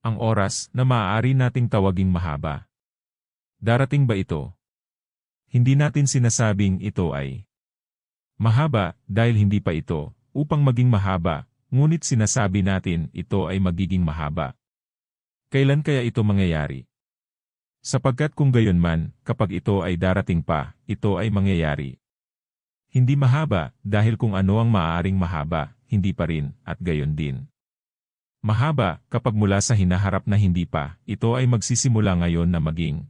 ang oras na maaari nating tawaging mahaba. Darating ba ito? Hindi natin sinasabing ito ay mahaba dahil hindi pa ito upang maging mahaba, ngunit sinasabi natin ito ay magiging mahaba. Kailan kaya ito mangyayari? Sapagkat kung gayon man, kapag ito ay darating pa, ito ay mangyayari. Hindi mahaba dahil kung ano ang maaaring mahaba, hindi pa rin, at gayon din. Mahaba kapag mula sa hinaharap na hindi pa, ito ay magsisimula ngayon na maging.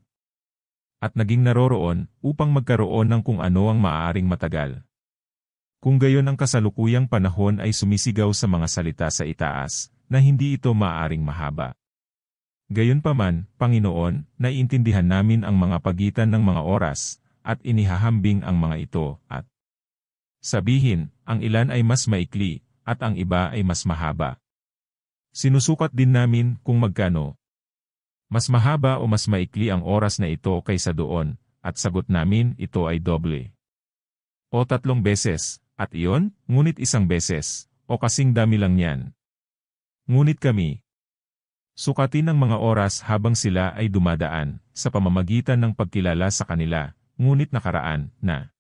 At naging naroroon upang magkaroon ng kung ano ang maaaring matagal. Kung gayon ang kasalukuyang panahon ay sumisigaw sa mga salita sa itaas, na hindi ito maaaring mahaba. Gayunpaman, Panginoon, naiintindihan namin ang mga pagitan ng mga oras, at inihahambing ang mga ito, at sabihin, ang ilan ay mas maikli, at ang iba ay mas mahaba. Sinusukat din namin kung magkano mas mahaba o mas maikli ang oras na ito kaysa doon, at sagot namin ito ay doble. O 3 beses, at iyon, ngunit 1 beses, o kasing dami lang yan. Ngunit kami, sukatin ang mga oras habang sila ay dumadaan, sa pamamagitan ng pagkilala sa kanila, ngunit nakaraan, na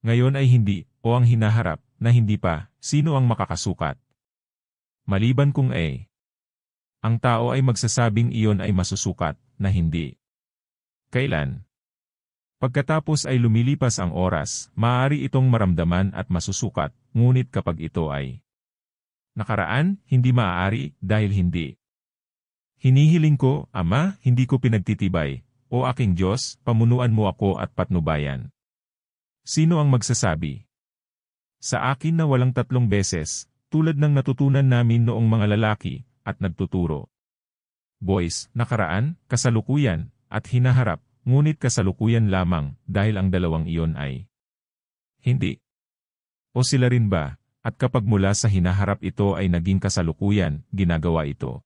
ngayon ay hindi, o ang hinaharap, na hindi pa, sino ang makakasukat? Maliban kung ang tao ay magsasabing iyon ay masusukat, na hindi. Kailan? Pagkatapos ay lumilipas ang oras, maaari itong maramdaman at masusukat, ngunit kapag ito ay nakaraan, hindi maaari, dahil hindi. Hinihiling ko, Ama, hindi ko pinagtitibay, o aking Diyos, pamunuan mo ako at patnubayan. Sino ang magsasabi sa akin na walang 3 beses, tulad ng natutunan namin noong mga lalaki, at nagtuturo? Boys, nakaraan, kasalukuyan, at hinaharap, ngunit kasalukuyan lamang, dahil ang dalawang iyon ay hindi. O sila rin ba, at kapag mula sa hinaharap ito ay naging kasalukuyan, ginagawa ito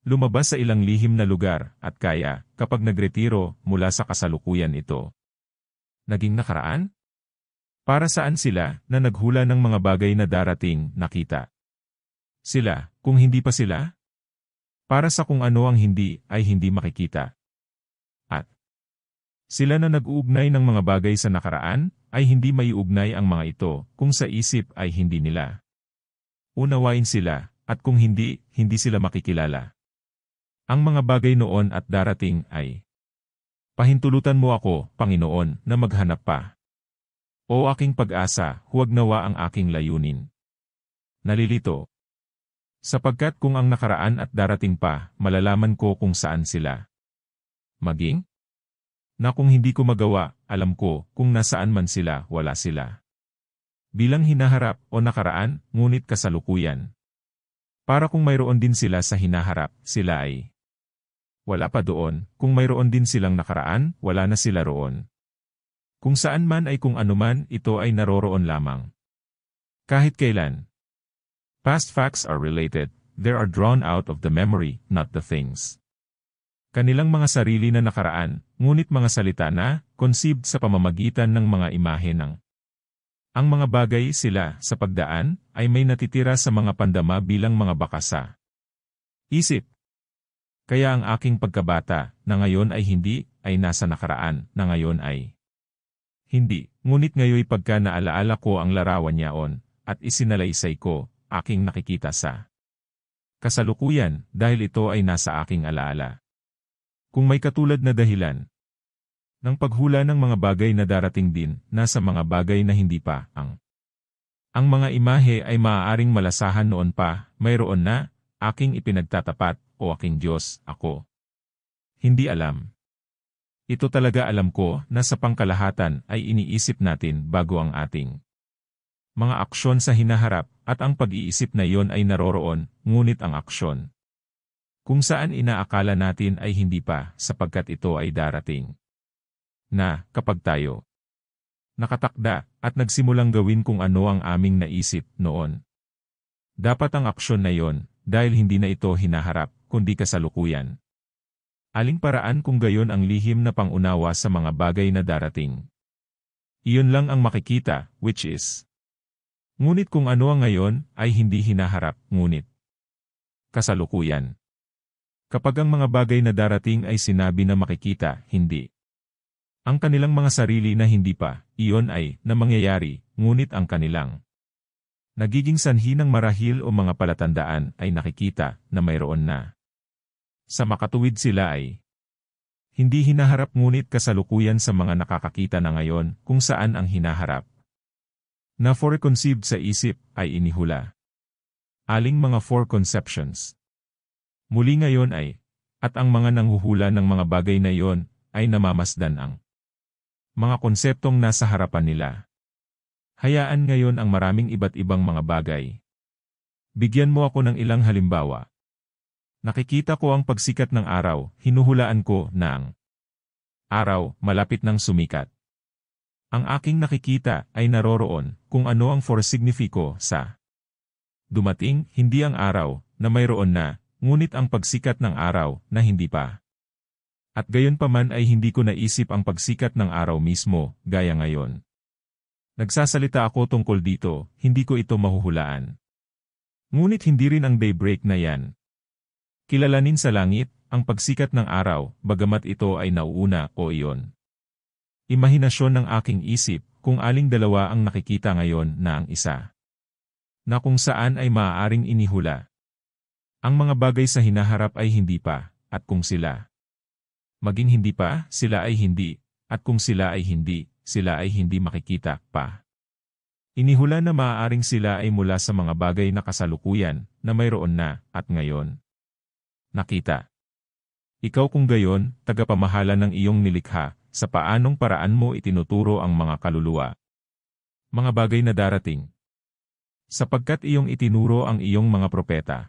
lumabas sa ilang lihim na lugar, at kaya, kapag nagretiro, mula sa kasalukuyan ito naging nakaraan? Para saan sila, na naghula ng mga bagay na darating, nakita? Sila, kung hindi pa sila? Para sa kung ano ang hindi, ay hindi makikita. At sila na nag-uugnay ng mga bagay sa nakaraan, ay hindi maiugnay ang mga ito, kung sa isip ay hindi nila unawain sila, at kung hindi, hindi sila makikilala. Ang mga bagay noon at darating ay pahintulutan mo ako, Panginoon, na maghanap pa. O aking pag-asa, huwag nawa ang aking layunin. Nalilito. Sapagkat kung ang nakaraan at darating pa, malalaman ko kung saan sila maging? Na kung hindi ko magawa, alam ko, kung nasaan man sila, wala sila. Bilang hinaharap o nakaraan, ngunit kasalukuyan. Para kung mayroon din sila sa hinaharap, sila ay wala pa doon, kung mayroon din silang nakaraan, wala na sila roon. Kung saan man ay kung anuman, ito ay naroroon lamang. Kahit kailan. Past facts are related, they are drawn out of the memory, not the things. Kanilang mga sarili na nakaraan, ngunit mga salita na, conceived sa pamamagitan ng mga imahe ng. Ang mga bagay sila, sa pagdaan, ay may natitira sa mga pandama bilang mga bakasa. Isip. Kaya ang aking pagkabata, na ngayon ay hindi, ay nasa nakaraan, na ngayon ay hindi, ngunit ngayoy pagka naalaala ko ang larawan niyaon, at isinalaysay ko, aking nakikita sa kasalukuyan, dahil ito ay nasa aking alaala. Kung may katulad na dahilan ng paghula ng mga bagay na darating din, nasa mga bagay na hindi pa, ang mga imahe ay maaaring malasahan noon pa, mayroon na, aking ipinagtatapat, o aking Diyos, ako. Hindi alam. Ito talaga alam ko na sa pangkalahatan ay iniisip natin bago ang ating mga aksyon sa hinaharap, at ang pag-iisip na iyon ay naroroon, ngunit ang aksyon kung saan inaakala natin ay hindi pa, sapagkat ito ay darating. Na, kapag tayo nakatakda at nagsimulang gawin kung ano ang aming naisip noon, dapat ang aksyon na iyon, dahil hindi na ito hinaharap, kundi kasalukuyan. Aling paraan kung gayon ang lihim na pangunawa sa mga bagay na darating? Iyon lang ang makikita, which is. Ngunit kung ano ang ngayon, ay hindi hinaharap, ngunit kasalukuyan. Kapag ang mga bagay na darating ay sinabi na makikita, hindi. Ang kanilang mga sarili na hindi pa, iyon ay, na mangyayari, ngunit ang kanilang nagiging sanhi ng marahil o mga palatandaan ay nakikita na mayroon na. Sa makatuwid sila ay hindi hinaharap ngunit kasalukuyan sa mga nakakakita na ngayon kung saan ang hinaharap na foreconceived sa isip ay inihula. Aling mga foreconceptions. Muli ngayon ay, at ang mga nanghuhula ng mga bagay na iyon ay namamasdan ang mga konseptong nasa harapan nila. Hayaan ngayon ang maraming iba't ibang mga bagay. Bigyan mo ako ng ilang halimbawa. Nakikita ko ang pagsikat ng araw, hinuhulaan ko na ang araw malapit ng sumikat. Ang aking nakikita ay naroroon kung ano ang foresignifiko sa dumating, hindi ang araw na mayroon na, ngunit ang pagsikat ng araw na hindi pa. At gayon pa man ay hindi ko naisip ang pagsikat ng araw mismo, gaya ngayon. Nagsasalita ako tungkol dito, hindi ko ito mahuhulaan. Ngunit hindi rin ang daybreak na yan. Kilalanin sa langit, ang pagsikat ng araw, bagamat ito ay nauuna o iyon. Imahinasyon ng aking isip, kung aling dalawa ang nakikita ngayon na ang isa. Na kung saan ay maaaring inihula. Ang mga bagay sa hinaharap ay hindi pa, at kung sila maging hindi pa, sila ay hindi, at kung sila ay hindi makikita pa. Inihula na maaaring sila ay mula sa mga bagay na kasalukuyan, na mayroon na, at ngayon. Nakita. Ikaw kung gayon, tagapamahala ng iyong nilikha, sa paanong paraan mo itinuturo ang mga kaluluwa. Mga bagay na darating. Sapagkat iyong itinuro ang iyong mga propeta.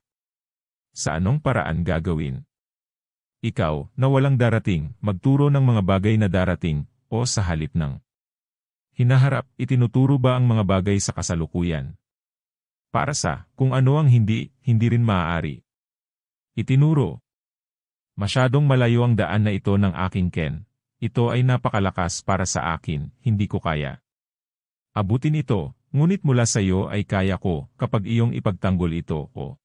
Sa anong paraan gagawin? Ikaw, na walang darating, magturo ng mga bagay na darating, o sa halip ng hinaharap, itinuturo ba ang mga bagay sa kasalukuyan? Para sa, kung ano ang hindi rin maaari. Itinuro. Masyadong malayo ang daan na ito ng aking ken. Ito ay napakalakas para sa akin, hindi ko kaya abutin ito, ngunit mula sa iyo ay kaya ko, kapag iyong ipagtanggol ito, o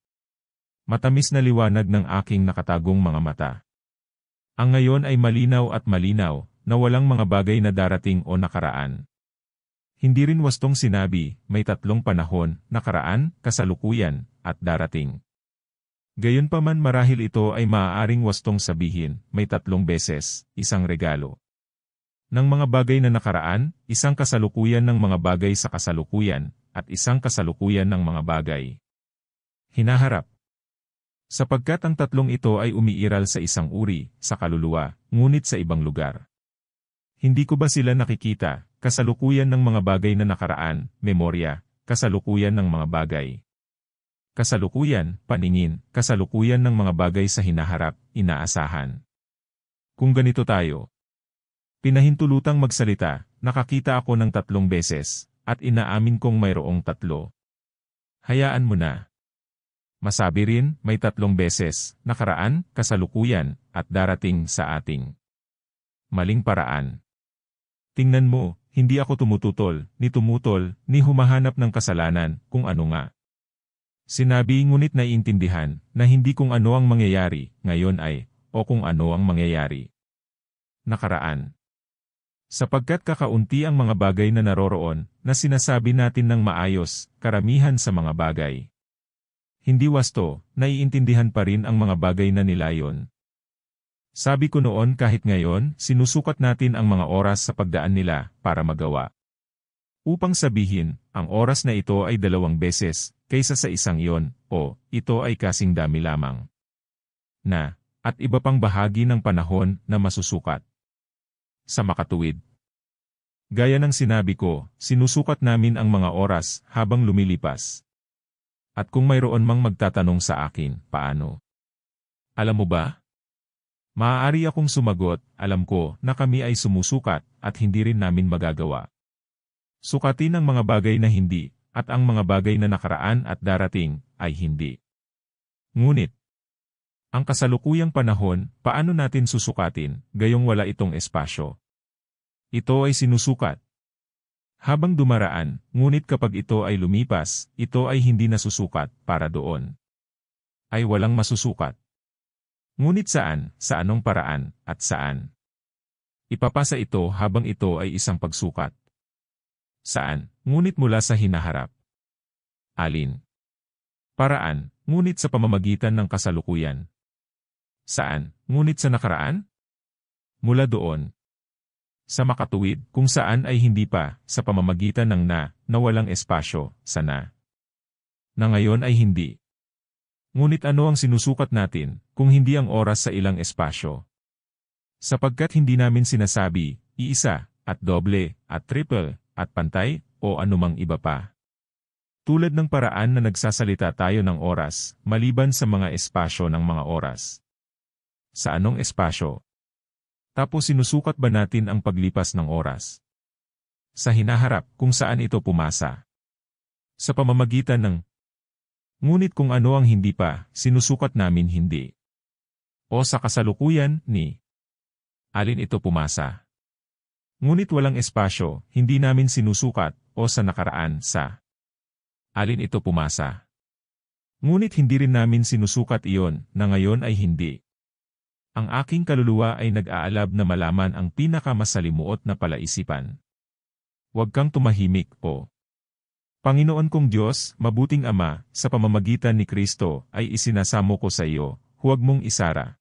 matamis na liwanag ng aking nakatagong mga mata. Ang ngayon ay malinaw at malinaw, na walang mga bagay na darating o nakaraan. Hindi rin wastong sinabi, may tatlong panahon, nakaraan, kasalukuyan, at darating. Gayunpaman marahil ito ay maaaring wastong sabihin, may tatlong beses, isang regalo. Ng mga bagay na nakaraan, isang kasalukuyan ng mga bagay sa kasalukuyan, at isang kasalukuyan ng mga bagay hinaharap. Sapagkat ang tatlong ito ay umiiral sa isang uri, sa kaluluwa, ngunit sa ibang lugar. Hindi ko ba sila nakikita, kasalukuyan ng mga bagay na nakaraan, memorya, kasalukuyan ng mga bagay kasalukuyan, paningin, kasalukuyan ng mga bagay sa hinaharap, inaasahan. Kung ganito tayo, pinahintulutang magsalita, nakakita ako ng 3 beses, at inaamin kong mayroong 3. Hayaan mo na. Masabi rin, may 3 beses, nakaraan, kasalukuyan, at darating sa ating maling paraan. Tingnan mo, hindi ako tumututol, ni humahanap ng kasalanan, kung ano nga. Sinabi ngunit naiintindihan, na hindi kung ano ang mangyayari, ngayon ay, o kung ano ang mangyayari nakaraan. Sapagkat kakaunti ang mga bagay na naroroon, na sinasabi natin ng maayos, karamihan sa mga bagay. Hindi wasto, naiintindihan pa rin ang mga bagay na nilayon. Sabi ko noon kahit ngayon, sinusukat natin ang mga oras sa pagdaan nila, para magawa. Upang sabihin, ang oras na ito ay 2 beses, kaysa sa isang iyon, o, ito ay kasing dami lamang. Na, at iba pang bahagi ng panahon na masusukat. Sa makatuwid. Gaya ng sinabi ko, sinusukat namin ang mga oras habang lumilipas. At kung mayroon mang magtatanong sa akin, paano? Alam mo ba? Maaari akong sumagot, alam ko na kami ay sumusukat at hindi rin namin magagawa. Sukatin ang mga bagay na hindi, at ang mga bagay na nakaraan at darating ay hindi. Ngunit, ang kasalukuyang panahon, paano natin susukatin, gayong wala itong espasyo? Ito ay sinusukat. Habang dumaraan, ngunit kapag ito ay lumipas, ito ay hindi nasusukat para doon. Ay walang masusukat. Ngunit saan, sa anong paraan, at saan? Ipapasa ito habang ito ay isang pagsukat. Saan, ngunit mula sa hinaharap. Alin? Paraan, ngunit sa pamamagitan ng kasalukuyan. Saan, ngunit sa nakaraan? Mula doon. Sa makatuwid, kung saan ay hindi pa, sa pamamagitan ng na walang espasyo, sa na ngayon ay hindi. Ngunit ano ang sinusukat natin, kung hindi ang oras sa ilang espasyo? Sapagkat hindi namin sinasabi, iisa, at doble, at triple, at pantay, o anumang iba pa. Tulad ng paraan na nagsasalita tayo ng oras, maliban sa mga espasyo ng mga oras. Sa anong espasyo? Tapos sinusukat ba natin ang paglipas ng oras? Sa hinaharap, kung saan ito pumasa. Sa pamamagitan ng ngunit kung ano ang hindi pa, sinusukat namin hindi. O sa kasalukuyan, ni alin ito pumasa. Ngunit walang espasyo, hindi namin sinusukat, o sa nakaraan, sa alin ito pumasa. Ngunit hindi rin namin sinusukat iyon, na ngayon ay hindi. Ang aking kaluluwa ay nag-aalab na malaman ang pinakamasalimuot na palaisipan. Huwag kang tumahimik, o Panginoon kong Diyos, mabuting Ama, sa pamamagitan ni Kristo ay isinasamo ko sa iyo, huwag mong isara.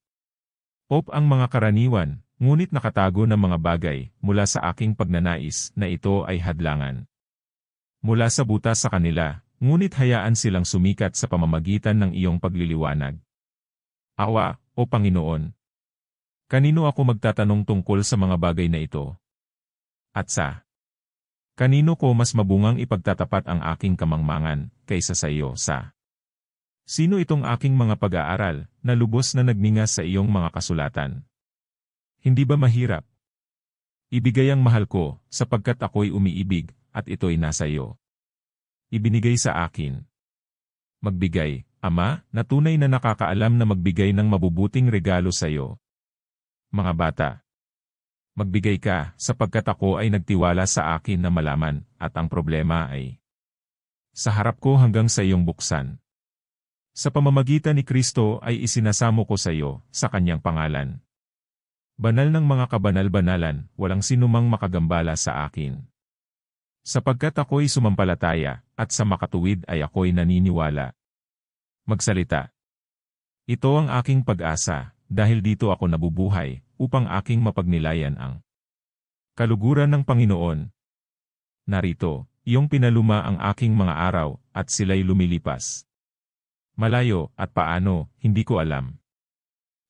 Ang mga karaniwan, ngunit nakatago ng mga bagay, mula sa aking pagnanais na ito ay hadlangan. Mula sa butas sa kanila, ngunit hayaan silang sumikat sa pamamagitan ng iyong pagliliwanag. Awa, o Panginoon. Kanino ako magtatanong tungkol sa mga bagay na ito? At sa kanino ko mas mabungang ipagtatapat ang aking kamangmangan, kaysa sa iyo, sa sino itong aking mga pag-aaral, na lubos na nagningas sa iyong mga kasulatan? Hindi ba mahirap? Ibigay ang mahal ko, sapagkat ako'y umiibig, at ito'y nasa iyo. Ibinigay sa akin. Magbigay, Ama, na tunay na nakakaalam na magbigay ng mabubuting regalo sa iyo. Mga bata. Magbigay ka, sapagkat ako ay nagtiwala sa akin na malaman, at ang problema ay sa harap ko hanggang sa iyong buksan. Sa pamamagitan ni Kristo ay isinasamo ko sa iyo, sa kanyang pangalan. Banal ng mga kabanal-banalan, walang sinumang makagambala sa akin. Sapagkat ako'y sumampalataya, at sa makatuwid ay ako'y naniniwala. Magsalita. Ito ang aking pag-asa, dahil dito ako nabubuhay, upang aking mapagnilayan ang kaluguran ng Panginoon. Narito, iyong pinaluma ang aking mga araw, at sila'y lumilipas. Malayo, at paano, hindi ko alam.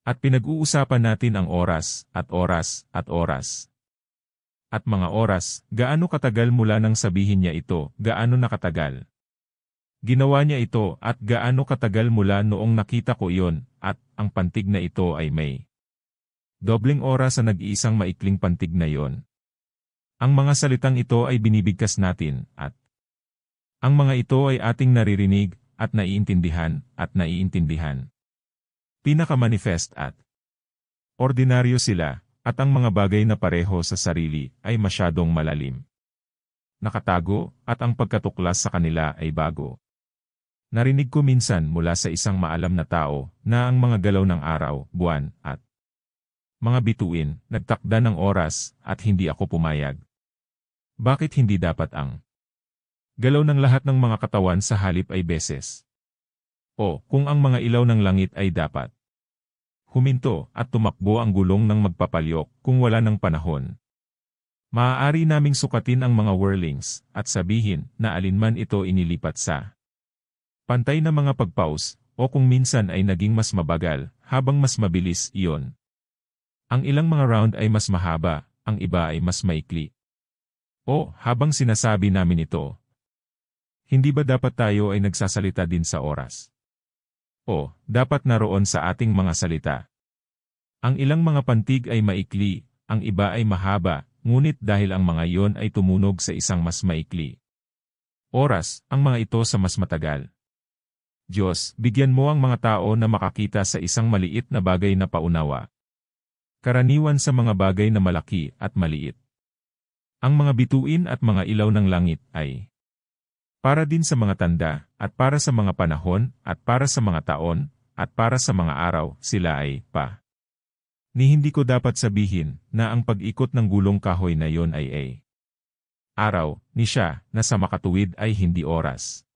At pinag-uusapan natin ang oras, at oras, at oras. At mga oras, gaano katagal mula nang sabihin niya ito, gaano nakatagal. Ginawa niya ito, at gaano katagal mula noong nakita ko iyon, at ang pantig na ito ay may dobleng oras sa nag-iisang maikling pantig na iyon. Ang mga salitang ito ay binibigkas natin, at ang mga ito ay ating naririnig, at naiintindihan, at naiintindihan. Pinaka-manifest at ordinaryo sila, at ang mga bagay na pareho sa sarili ay masyadong malalim. Nakatago, at ang pagkatuklas sa kanila ay bago. Narinig ko minsan mula sa isang maalam na tao na ang mga galaw ng araw, buwan, at mga bituin, nagtakda ng oras, at hindi ako pumayag. Bakit hindi dapat ang galaw ng lahat ng mga katawan sa halip ay beses? O, kung ang mga ilaw ng langit ay dapat huminto at tumakbo ang gulong ng magpapalyok kung wala ng panahon. Maaari naming sukatin ang mga whirlings, at sabihin na alinman ito inilipat sa pantay na mga pagpaus, o kung minsan ay naging mas mabagal, habang mas mabilis iyon. Ang ilang mga round ay mas mahaba, ang iba ay mas maikli. O, habang sinasabi namin ito, hindi ba dapat tayo ay nagsasalita din sa oras? O, dapat naroon sa ating mga salita. Ang ilang mga pantig ay maikli, ang iba ay mahaba, ngunit dahil ang mga iyon ay tumunog sa isang mas maikli oras, ang mga ito sa mas matagal. Diyos, bigyan mo ang mga tao na makakita sa isang maliit na bagay na paunawa. Karaniwan sa mga bagay na malaki at maliit. Ang mga bituin at mga ilaw ng langit ay para din sa mga tanda, at para sa mga panahon, at para sa mga taon, at para sa mga araw, sila ay pa. Ni hindi ko dapat sabihin na ang pag-ikot ng gulong kahoy na yon ay araw, ni siya, na sa makatuwid ay hindi oras.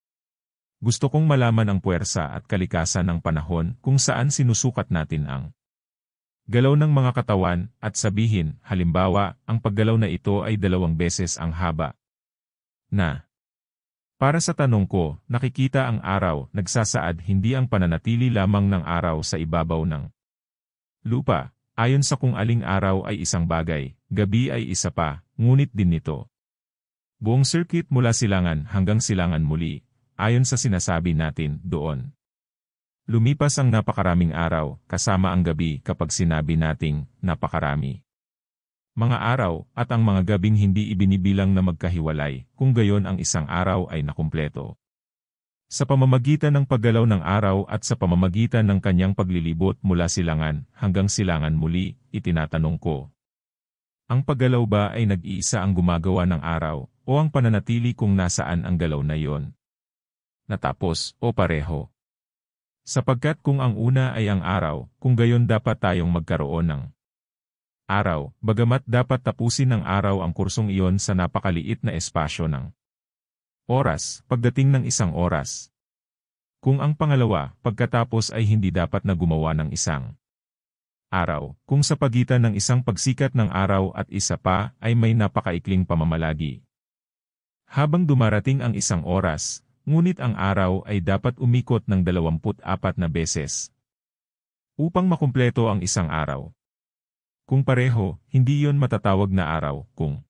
Gusto kong malaman ang puwersa at kalikasan ng panahon kung saan sinusukat natin ang galaw ng mga katawan at sabihin, halimbawa, ang paggalaw na ito ay 2 beses ang haba. Para sa tanong ko, nakikita ang araw, nagsasaad hindi ang pananatili lamang ng araw sa ibabaw ng lupa, ayon sa kung aling araw ay isang bagay, gabi ay isa pa, ngunit din nito. Buong circuit mula silangan hanggang silangan muli, ayon sa sinasabi natin doon. Lumipas ang napakaraming araw, kasama ang gabi kapag sinabi nating napakarami. Mga araw at ang mga gabing hindi ibinibilang na magkahiwalay, kung gayon ang isang araw ay nakumpleto. Sa pamamagitan ng paggalaw ng araw at sa pamamagitan ng kanyang paglilibot mula silangan hanggang silangan muli, itinatanong ko. Ang paggalaw ba ay nag-iisa ang gumagawa ng araw, o ang pananatili kung nasaan ang galaw na iyon? Natapos, o pareho? Sapagkat kung ang una ay ang araw, kung gayon dapat tayong magkaroon ng araw, bagamat dapat tapusin ng araw ang kursong iyon sa napakaliit na espasyo ng oras, pagdating ng isang oras. Kung ang pangalawa, pagkatapos ay hindi dapat na gumawa ng isang araw, kung sa pagitan ng isang pagsikat ng araw at isa pa ay may napakaikling pamamalagi. Habang dumarating ang isang oras, ngunit ang araw ay dapat umikot ng 24 na beses upang makumpleto ang isang araw. Kung pareho, hindi iyon matatawag na araw kung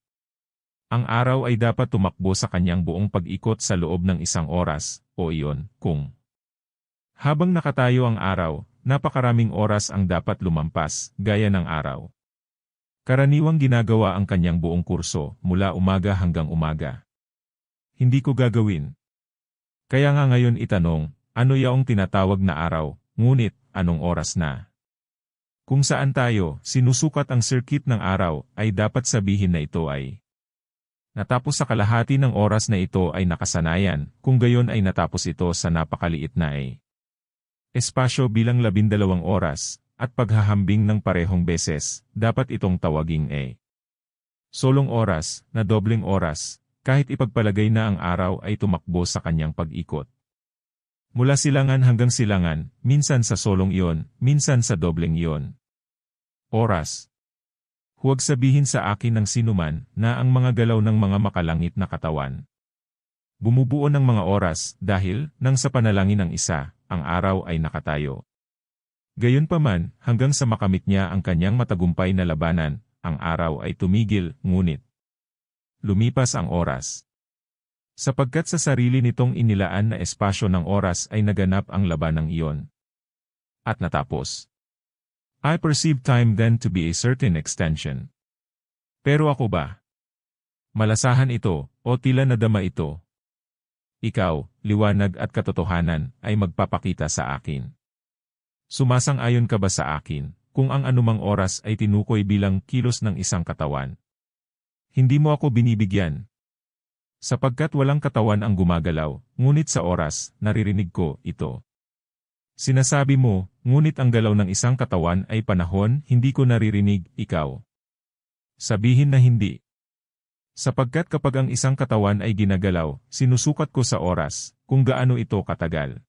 ang araw ay dapat tumakbo sa kanyang buong pag-ikot sa loob ng isang oras, o iyon kung habang nakatayo ang araw, napakaraming oras ang dapat lumampas, gaya ng araw. Karaniwang ginagawa ang kanyang buong kurso, mula umaga hanggang umaga. Hindi ko gagawin. Kaya nga ngayon itanong, ano yaong tinatawag na araw, ngunit anong oras na? Kung saan tayo, sinusukat ang circuit ng araw, ay dapat sabihin na ito ay natapos sa kalahati ng oras na ito ay nakasanayan, kung gayon ay natapos ito sa napakaliit na espasyo bilang 12 oras, at paghahambing ng parehong beses, dapat itong tawaging solong oras, na dobleng oras, kahit ipagpalagay na ang araw ay tumakbo sa kanyang pag-ikot. Mula silangan hanggang silangan, minsan sa solong iyon, minsan sa dobleng iyon. Oras. Huwag sabihin sa akin ng sinuman na ang mga galaw ng mga makalangit na katawan bumubuo ng mga oras dahil, nang sa panalangin ng isa, ang araw ay nakatayo. Gayunpaman, hanggang sa makamit niya ang kanyang matagumpay na labanan, ang araw ay tumigil, ngunit lumipas ang oras. Sapagkat sa sarili nitong inilaan na espasyo ng oras ay naganap ang labanang iyon. At natapos. I perceive time then to be a certain extension. Pero ako ba? Malasahan ito, o tila nadama ito. Ikaw, liwanag at katotohanan, ay magpapakita sa akin. Sumasang-ayon ka ba sa akin, kung ang anumang oras ay tinukoy bilang kilos ng isang katawan? Hindi mo ako binibigyan. Sapagkat walang katawan ang gumagalaw, ngunit sa oras, naririnig ko ito. Sinasabi mo, ngunit ang galaw ng isang katawan ay panahon, hindi ko naririnig, ikaw. Sabihin na hindi. Sapagkat kapag ang isang katawan ay ginagalaw, sinusukat ko sa oras, kung gaano ito katagal.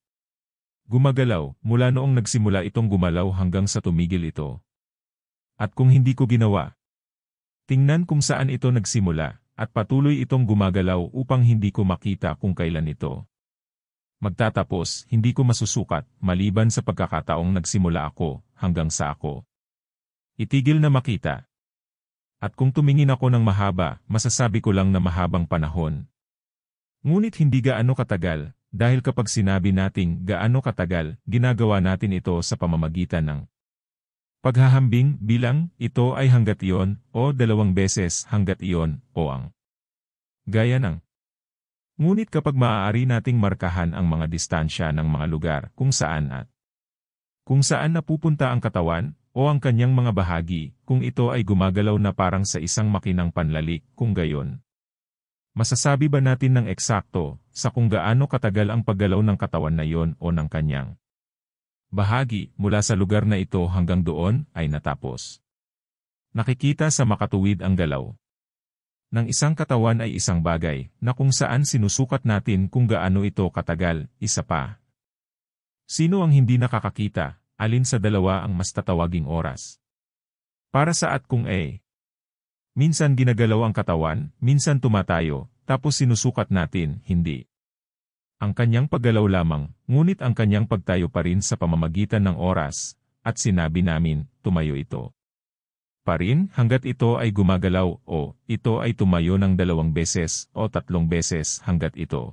Gumagalaw, mula noong nagsimula itong gumalaw hanggang sa tumigil ito. At kung hindi ko ginawa, tingnan kung saan ito nagsimula, at patuloy itong gumagalaw upang hindi ko makita kung kailan ito magtatapos, hindi ko masusukat, maliban sa pagkakataong nagsimula ako, hanggang sa ako itigil na makita. At kung tumingin ako ng mahaba, masasabi ko lang na mahabang panahon. Ngunit hindi gaano katagal, dahil kapag sinabi nating gaano katagal, ginagawa natin ito sa pamamagitan ng paghahambing bilang ito ay hanggat iyon o 2 beses hanggat iyon o ang gaya ng. Ngunit kapag maaari nating markahan ang mga distansya ng mga lugar kung saan napupunta ang katawan o ang kanyang mga bahagi, kung ito ay gumagalaw na parang sa isang makinang panlalik, kung gayon. Masasabi ba natin ng eksakto sa kung gaano katagal ang paggalaw ng katawan na iyon o ng kanyang bahagi mula sa lugar na ito hanggang doon ay natapos? Nakikita sa makatuwid ang galaw ng isang katawan ay isang bagay na kung saan sinusukat natin kung gaano ito katagal. Isa pa. Sino ang hindi nakakakita? Alin sa dalawa ang mas tatawaging oras? Para sa at kung minsan ginagalaw ang katawan, minsan tumatayo, tapos sinusukat natin, hindi. Ang kanyang paggalaw lamang, ngunit ang kanyang pagtayo pa rin sa pamamagitan ng oras, at sinabi namin, tumayo ito pa rin hanggat ito ay gumagalaw o ito ay tumayo ng 2 beses o 3 beses hanggat ito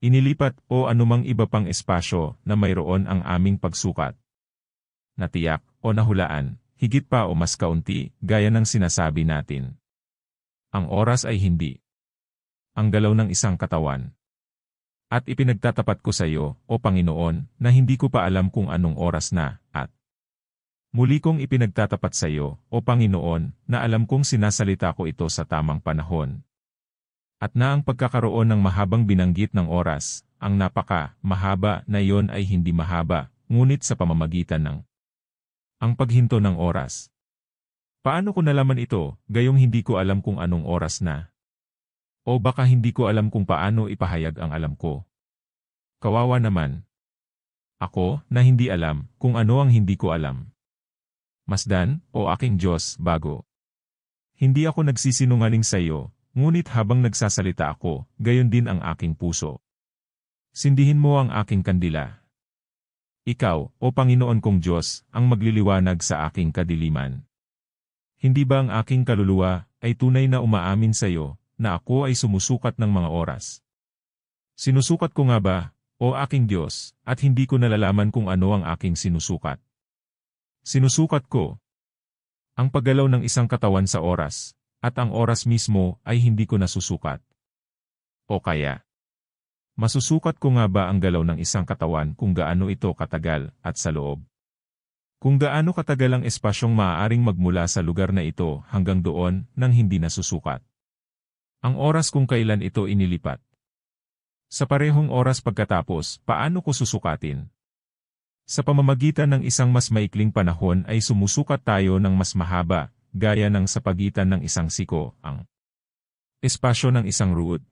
inilipat o anumang iba pang espasyo na mayroon ang aming pagsukat. Natiyak o nahulaan, higit pa o mas kaunti, gaya ng sinasabi natin. Ang oras ay hindi ang galaw ng isang katawan. At ipinagtatapat ko sa iyo, O Panginoon, na hindi ko pa alam kung anong oras na, at muli kong ipinagtatapat sa iyo, O Panginoon, na alam kong sinasalita ko ito sa tamang panahon. At na ang pagkakaroon ng mahabang binanggit ng oras, ang napaka-mahaba na iyon ay hindi mahaba, ngunit sa pamamagitan ng ang paghinto ng oras. Paano ko nalaman ito, gayong hindi ko alam kung anong oras na? O baka hindi ko alam kung paano ipahayag ang alam ko. Kawawa naman. Ako, na hindi alam, kung ano ang hindi ko alam. Masdan, o aking Diyos, bago. Hindi ako nagsisinungaling sa iyo, ngunit habang nagsasalita ako, gayon din ang aking puso. Sindihin mo ang aking kandila. Ikaw, O Panginoon kong Diyos, ang magliliwanag sa aking kadiliman. Hindi ba ang aking kaluluwa ay tunay na umaamin sa iyo, na ako ay sumusukat ng mga oras? Sinusukat ko nga ba, O aking Diyos, at hindi ko nalalaman kung ano ang aking sinusukat? Sinusukat ko ang paggalaw ng isang katawan sa oras, at ang oras mismo ay hindi ko nasusukat. O kaya, masusukat ko nga ba ang galaw ng isang katawan kung gaano ito katagal at sa loob? Kung gaano katagal ang espasyong maaaring magmula sa lugar na ito hanggang doon nang hindi nasusukat? Ang oras kung kailan ito inilipat. Sa parehong oras pagkatapos, paano ko susukatin? Sa pamamagitan ng isang mas maikling panahon ay sumusukat tayo ng mas mahaba, gaya ng sa pagitan ng isang siko, ang espasyo ng isang ruod.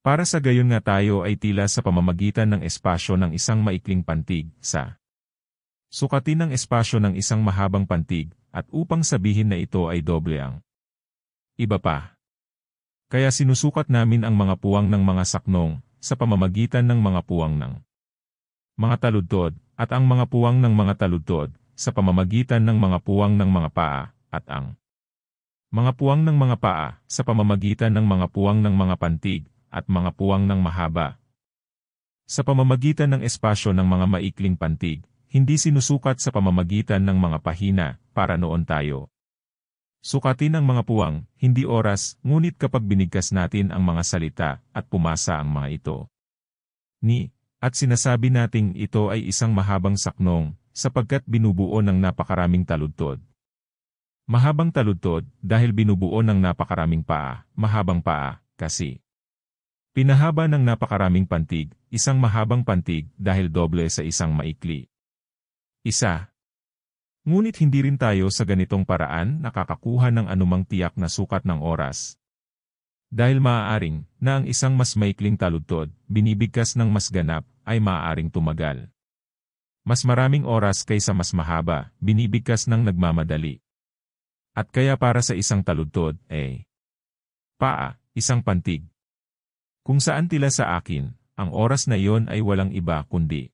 Para sa gayon nga tayo ay tila sa pamamagitan ng espasyo ng isang maikling pantig, sa sukatin ng espasyo ng isang mahabang pantig, at upang sabihin na ito ay doble ang iba pa. Kaya sinusukat namin ang mga puwang ng mga saknong, sa pamamagitan ng mga puwang ng mga taludtod, at ang mga puwang ng mga taludtod, sa pamamagitan ng mga puwang ng mga paa, at ang mga puwang ng mga paa, sa pamamagitan ng mga puwang ng mga pantig, at mga puwang ng mahaba. Sa pamamagitan ng espasyo ng mga maikling pantig, hindi sinusukat sa pamamagitan ng mga pahina, para noon tayo sukatin ang mga puwang, hindi oras, ngunit kapag binigkas natin ang mga salita, at pumasa ang mga ito. At sinasabi nating ito ay isang mahabang saknong, sapagkat binubuo ng napakaraming taludtod. Mahabang taludtod, dahil binubuo ng napakaraming paa, mahabang paa, kasi pinahaba ng napakaraming pantig, isang mahabang pantig, dahil doble sa isang maikli. Isa. Ngunit hindi rin tayo sa ganitong paraan nakakakuha ng anumang tiyak na sukat ng oras. Dahil maaaring, na ang isang mas maikling taludtod, binibigkas ng mas ganap, ay maaaring tumagal mas maraming oras kaysa mas mahaba, binibigkas ng nagmamadali. At kaya para sa isang taludtod, paa, isang pantig. Kung saan tila sa akin, ang oras na iyon ay walang iba kundi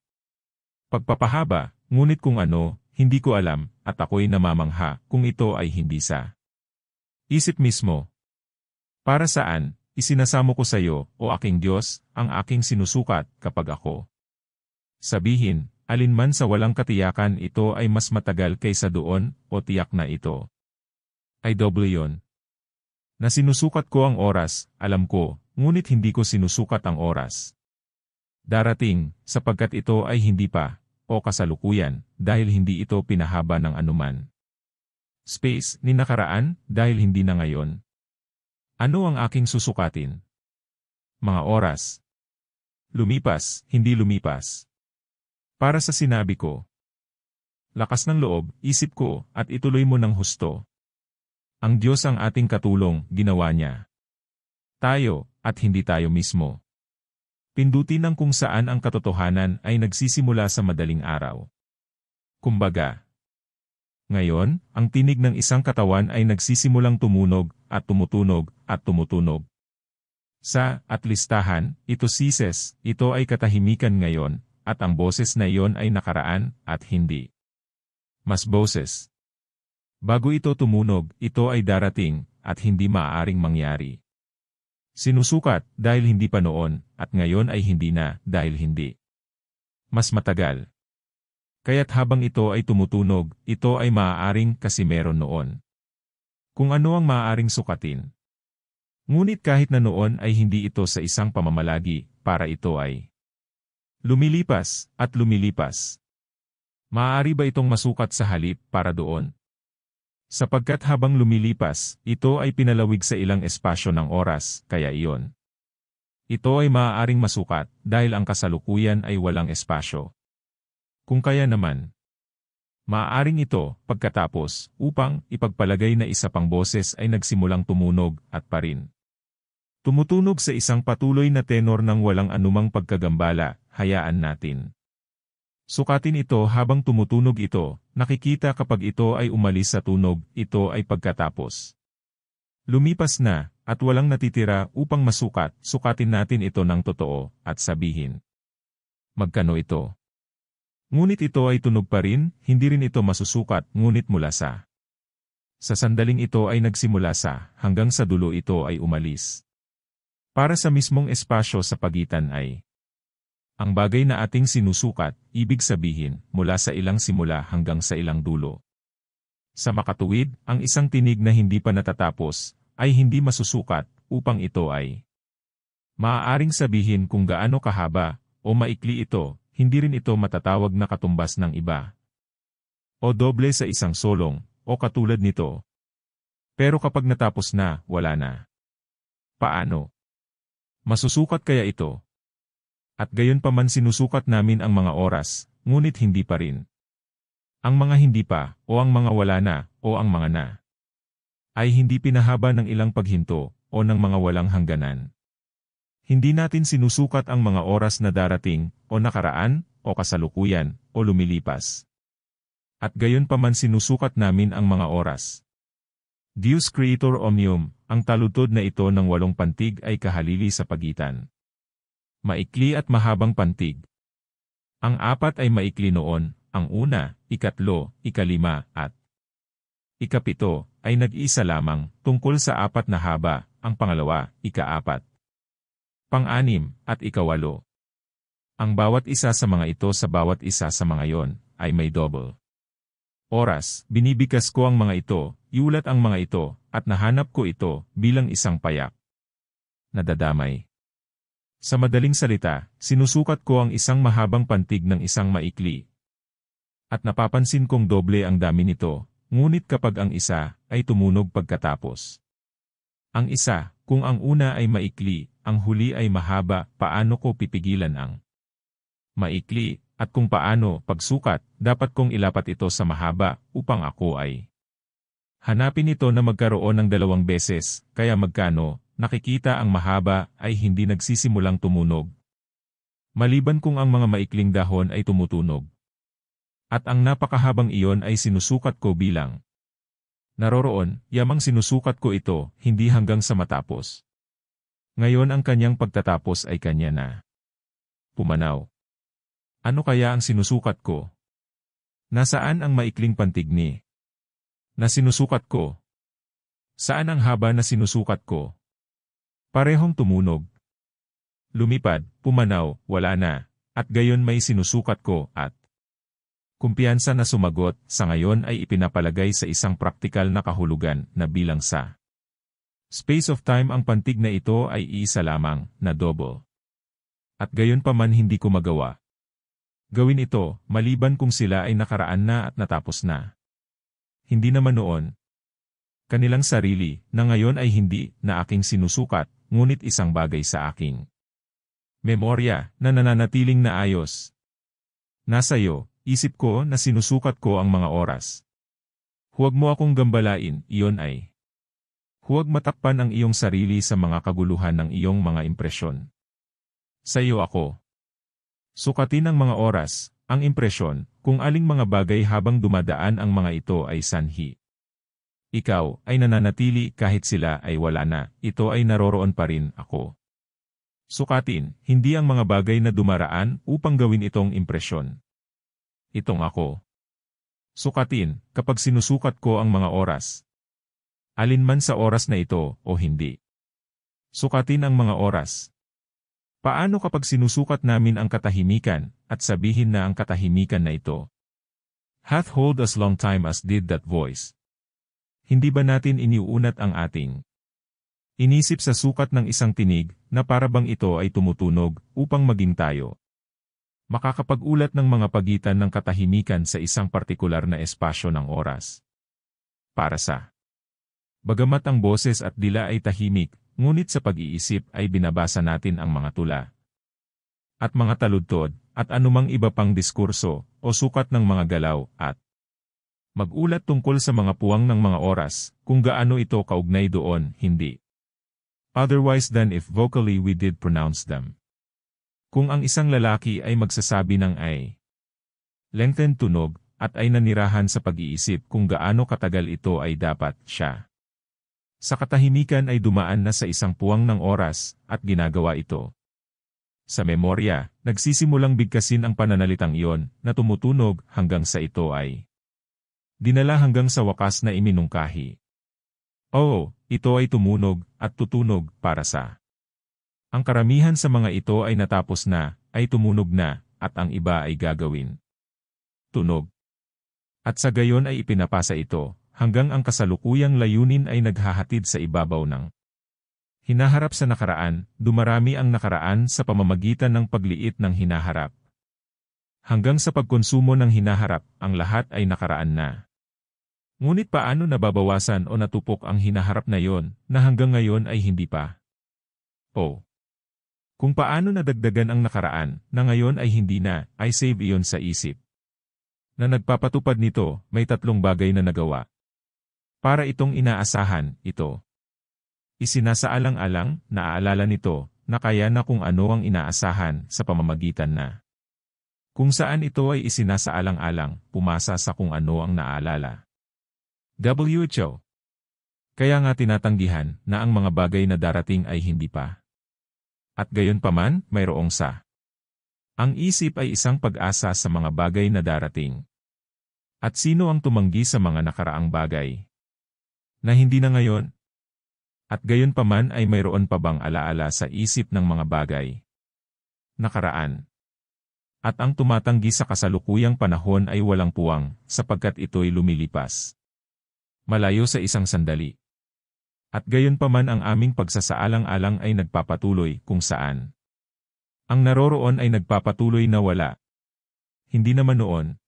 pagpapahaba, ngunit kung ano, hindi ko alam, at ako'y namamangha kung ito ay hindi sa Isip mismo. Para saan, isinasamo ko sa iyo, o aking Diyos, ang aking sinusukat kapag ako. Sabihin, alinman sa walang katiyakan ito ay mas matagal kaysa doon, o tiyak na ito ay doble yon. Na sinusukat ko ang oras, alam ko, ngunit hindi ko sinusukat ang oras. Darating, sapagkat ito ay hindi pa, o kasalukuyan, dahil hindi ito pinahaba ng anuman. Space, ni nakaraan, dahil hindi na ngayon. Ano ang aking susukatin? Mga oras. Lumipas, hindi lumipas. Para sa sinabi ko. Lakas ng loob, isip ko, at ituloy mo ng husto. Ang Diyos ang ating katulong, ginawa niya. Tayo, at hindi tayo mismo. Pindutin ng kung saan ang katotohanan ay nagsisimula sa madaling araw. Kumbaga, ngayon, ang tinig ng isang katawan ay nagsisimulang tumunog, at tumutunog, at tumutunog. Sa, at listahan, ito sises, ito ay katahimikan ngayon, at ang boses na iyon ay nakaraan, at hindi. Mas boses. Bago ito tumunog, ito ay darating, at hindi maaaring mangyari. Sinusukat, dahil hindi pa noon, at ngayon ay hindi na, dahil hindi. Mas matagal. Kaya't habang ito ay tumutunog, ito ay maaaring kasi meron noon. Kung ano ang maaaring sukatin. Ngunit kahit na noon ay hindi ito sa isang pamamalagi, para ito ay lumilipas, at lumilipas. Maaari ba itong masukat sa halip para doon? Sapagkat habang lumilipas, ito ay pinalawig sa ilang espasyo ng oras, kaya iyon. Ito ay maaaring masukat, dahil ang kasalukuyan ay walang espasyo. Kung kaya naman, maaaring ito, pagkatapos, upang ipagpalagay na isa pang boses ay nagsimulang tumunog, at pa rin. Tumutunog sa isang patuloy na tenor ng walang anumang pagkagambala, hayaan natin. Sukatin ito habang tumutunog ito, nakikita kapag ito ay umalis sa tunog, ito ay pagkatapos. Lumipas na, at walang natitira upang masukat, sukatin natin ito ng totoo, at sabihin. Magkano ito? Ngunit ito ay tunog pa rin, hindi rin ito masusukat, ngunit mula sa sandaling ito ay nagsimula sa, hanggang sa dulo ito ay umalis. Para sa mismong espasyo sa pagitan ay ang bagay na ating sinusukat, ibig sabihin, mula sa ilang simula hanggang sa ilang dulo. Sa makatuwid, ang isang tinig na hindi pa natatapos, ay hindi masusukat, upang ito ay maaaring sabihin kung gaano kahaba, o maikli ito, hindi rin ito matatawag na katumbas ng iba. O doble sa isang solong, o katulad nito. Pero kapag natapos na, wala na. Paano? Masusukat kaya ito? At gayon pa man sinusukat namin ang mga oras, ngunit hindi pa rin. Ang mga hindi pa, o ang mga wala na, o ang mga na, ay hindi pinahaba ng ilang paghinto, o ng mga walang hangganan. Hindi natin sinusukat ang mga oras na darating, o nakaraan, o kasalukuyan, o lumilipas. At gayon pa man sinusukat namin ang mga oras. Deus Creator Omnium, ang taludtod na ito ng 8 pantig ay kahalili sa pagitan. Maikli at mahabang pantig. Ang 4 ay maikli noon, ang 1, 3, 5, at 7 ay nag-isa lamang, tungkol sa 4 na haba, ang pangalawa, 4. Pang-6, at 8. Ang bawat isa sa mga ito sa bawat isa sa mga yon, ay may double oras. Binibigkas ko ang mga ito, iulat ang mga ito, at nahanap ko ito, bilang isang payak. Nadadamay. Sa madaling salita, sinusukat ko ang isang mahabang pantig ng isang maikli. At napapansin kong doble ang dami nito, ngunit kapag ang isa, ay tumunog pagkatapos. Ang isa, kung ang una ay maikli, ang huli ay mahaba, paano ko pipigilan ang maikli, at kung paano, pagsukat, dapat kong ilapat ito sa mahaba, upang ako ay hanapin ito na magkaroon ng 2 beses, kaya magkano, nakikita ang mahaba, ay hindi nagsisimulang tumunog. Maliban kung ang mga maikling dahon ay tumutunog. At ang napakahabang iyon ay sinusukat ko bilang naroroon, yamang sinusukat ko ito, hindi hanggang sa matapos. Ngayon ang kanyang pagtatapos ay kanya na pumanaw. Ano kaya ang sinusukat ko? Nasaan ang maikling pantig ni na sinusukat ko? Saan ang haba na sinusukat ko? Parehong tumunog. Lumipad, pumanaw, wala na, at gayon may sinusukat ko at kumpiyansa na sumagot, sa ngayon ay ipinapalagay sa isang praktikal na kahulugan na bilang sa space of time ang pantig na ito ay iisa lamang, na double. At gayon pa man hindi ko magawa. Gawin ito, maliban kung sila ay nakaraan na at natapos na. Hindi naman noon. Kanilang sarili, na ngayon ay hindi, na aking sinusukat, ngunit isang bagay sa aking memorya, na nananatiling naayos. Nasa iyo, isip ko na sinusukat ko ang mga oras. Huwag mo akong gambalain, iyon ay. Huwag matakpan ang iyong sarili sa mga kaguluhan ng iyong mga impresyon. Sa iyo ako. Sukatin ang mga oras, ang impresyon, kung aling mga bagay habang dumadaan ang mga ito ay sanhi. Ikaw ay nananatili kahit sila ay wala na, ito ay naroroon pa rin ako. Sukatin, hindi ang mga bagay na dumaraan upang gawin itong impresyon. Itong ako. Sukatin, kapag sinusukat ko ang mga oras. Alinman sa oras na ito o hindi. Sukatin ang mga oras. Paano kapag sinusukat namin ang katahimikan, at sabihin na ang katahimikan na ito hath hold as long time as did that voice? Hindi ba natin iniuunat ang ating inisip sa sukat ng isang tinig, na para bang ito ay tumutunog, upang maging tayo? Makakapag-ulat ng mga pagitan ng katahimikan sa isang partikular na espasyo ng oras. Para sa bagamat ang boses at dila ay tahimik, ngunit sa pag-iisip ay binabasa natin ang mga tula at mga taludtod, at anumang iba pang diskurso, o sukat ng mga galaw, at mag-ulat tungkol sa mga puwang ng mga oras, kung gaano ito kaugnay doon, hindi. Otherwise than if vocally we did pronounce them. Kung ang isang lalaki ay magsasabi ng ay lengthen tunog, at ay nanirahan sa pag-iisip kung gaano katagal ito ay dapat siya. Sa katahimikan ay dumaan na sa isang puwang ng oras, at ginagawa ito. Sa memorya, nagsisimulang bigkasin ang pananalitang iyon, na tumutunog hanggang sa ito ay dinala hanggang sa wakas na iminungkahi. Oo, ito ay tumunog, at tutunog, para sa ang karamihan sa mga ito ay natapos na, ay tumunog na, at ang iba ay gagawin. Tunog. At sa gayon ay ipinapasa ito, hanggang ang kasalukuyang layunin ay naghahatid sa ibabaw ng hinaharap sa nakaraan, dumarami ang nakaraan sa pamamagitan ng pagliit ng hinaharap. Hanggang sa pagkonsumo ng hinaharap, ang lahat ay nakaraan na. Ngunit paano nababawasan o natupok ang hinaharap na yon, na hanggang ngayon ay hindi pa? O. Kung paano nadagdagan ang nakaraan, na ngayon ay hindi na, ay save iyon sa isip. Na nagpapatupad nito, may tatlong bagay na nagawa. Para itong inaasahan, ito. Isinasaalang-alang, naaalala nito, na kaya na kung ano ang inaasahan sa pamamagitan na. Kung saan ito ay isinasaalang-alang, pumasa sa kung ano ang naaalala. WHO. Kaya nga tinatanggihan na ang mga bagay na darating ay hindi pa. At gayon paman, mayroong sa. Ang isip ay isang pag-asa sa mga bagay na darating. At sino ang tumanggi sa mga nakaraang bagay na hindi na ngayon? At gayon paman ay mayroon pa bang alaala sa isip ng mga bagay nakaraan? At ang tumatanggi sa kasalukuyang panahon ay walang puwang, sapagkat ito'y lumilipas malayo sa isang sandali. At gayon paman ang aming pagsasaalang-alang ay nagpapatuloy kung saan ang naroroon ay nagpapatuloy na wala. Hindi naman noon.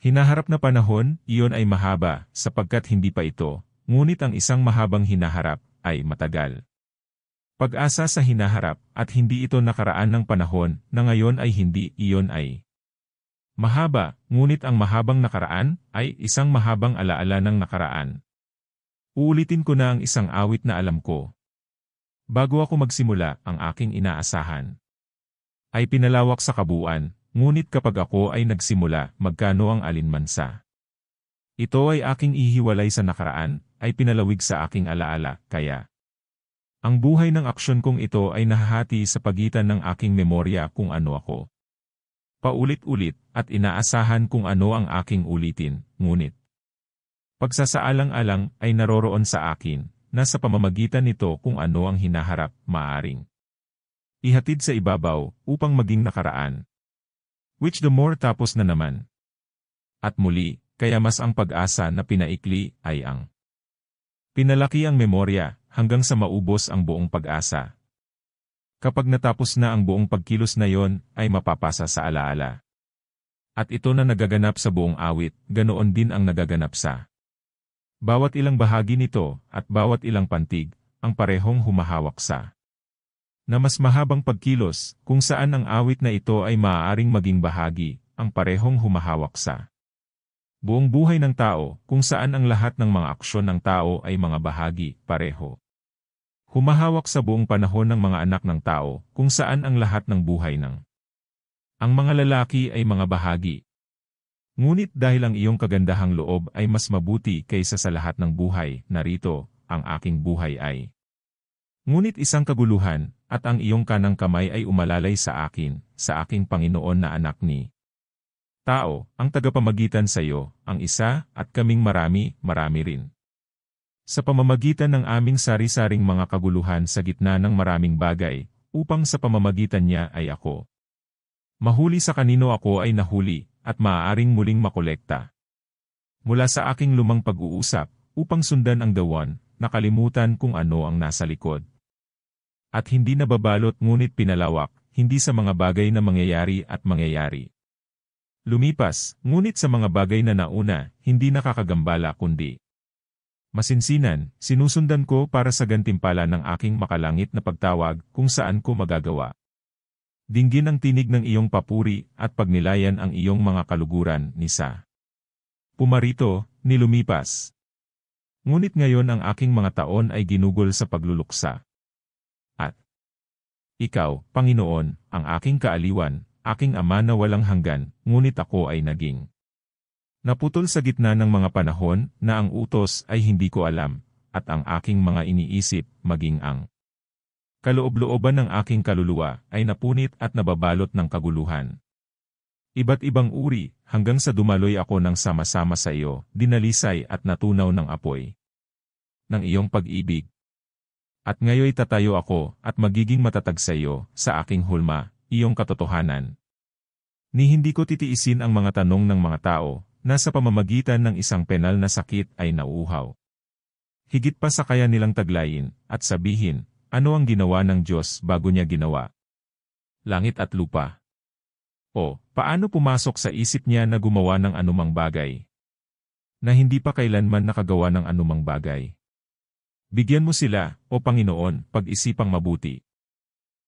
Hinaharap na panahon, iyon ay mahaba, sapagkat hindi pa ito, ngunit ang isang mahabang hinaharap ay matagal. Pag-asa sa hinaharap, at hindi ito nakaraan ng panahon, na ngayon ay hindi, iyon ay mahaba, ngunit ang mahabang nakaraan ay isang mahabang alaala ng nakaraan. Uulitin ko na ang isang awit na alam ko. Bago ako magsimula, ang aking inaasahan ay pinalawak sa kabuuan, ngunit kapag ako ay nagsimula, magkano ang alinmansa. Ito ay aking ihiwalay sa nakaraan, ay pinalawig sa aking alaala, kaya ang buhay ng aksyon kong ito ay nahahati sa pagitan ng aking memorya kung ano ako. Paulit-ulit, at inaasahan kung ano ang aking ulitin, ngunit Pagsasaalang-alang ay naroroon sa akin, na sa pamamagitan nito kung ano ang hinaharap, maaring ihatid sa ibabaw, upang maging nakaraan. Which the more tapos na naman. At muli, kaya mas ang pag-asa na pinaikli ay ang pinalaki ang memorya, hanggang sa maubos ang buong pag-asa. Kapag natapos na ang buong pagkilos na yon, ay mapapasa sa alaala. At ito na nagaganap sa buong awit, ganoon din ang nagaganap sa bawat ilang bahagi nito, at bawat ilang pantig, ang parehong humahawak sa na mas mahabang pagkilos, kung saan ang awit na ito ay maaaring maging bahagi, ang parehong humahawak sa buong buhay ng tao, kung saan ang lahat ng mga aksyon ng tao ay mga bahagi, pareho. Humahawak sa buong panahon ng mga anak ng tao, kung saan ang lahat ng buhay ng ang mga lalaki ay mga bahagi. Ngunit dahil ang iyong kagandahang loob ay mas mabuti kaysa sa lahat ng buhay, narito, ang aking buhay ay ngunit isang kaguluhan, at ang iyong kanang kamay ay umalalay sa akin, sa aking Panginoon na anak ni tao, ang tagapamagitan sa iyo, ang isa, at kaming marami, marami rin. Sa pamamagitan ng aming sari-saring mga kaguluhan sa gitna ng maraming bagay, upang sa pamamagitan niya ay ako mahuli sa kanino ako ay nahuli, at maaaring muling makolekta. Mula sa aking lumang pag-uusap, upang sundan ang dawan, nakalimutan kung ano ang nasa likod. At hindi nababalot ngunit pinalawak, hindi sa mga bagay na mangyayari at mangyayari. Lumipas, ngunit sa mga bagay na nauna, hindi nakakagambala kundi masinsinan, sinusundan ko para sa gantimpala ng aking makalangit na pagtawag kung saan ko magagawa. Dinggin ang tinig ng iyong papuri at pagnilayan ang iyong mga kaluguran, Nisa. Pumarito, nilumipas. Ngunit ngayon ang aking mga taon ay ginugol sa pagluluksa. At ikaw, Panginoon, ang aking kaaliwan, aking ama na walang hanggan, ngunit ako ay naging naputol sa gitna ng mga panahon na ang utos ay hindi ko alam, at ang aking mga iniisip, maging ang kaloob-looban ng aking kaluluwa ay napunit at nababalot ng kaguluhan. Iba't ibang uri, hanggang sa dumaloy ako ng sama-sama sa iyo, dinalisay at natunaw ng apoy ng iyong pag-ibig. At ngayoy tatayo ako at magiging matatag sa iyo, sa aking hulma, iyong katotohanan. Ni hindi ko titiisin ang mga tanong ng mga tao, na sa pamamagitan ng isang penal na sakit ay nauuhaw. Higit pa sa kaya nilang taglayin, at sabihin, ano ang ginawa ng Diyos bago niya ginawa langit at lupa? O, paano pumasok sa isip niya na gumawa ng anumang bagay na hindi pa kailanman nakagawa ng anumang bagay? Bigyan mo sila, o Panginoon, pag-isipang mabuti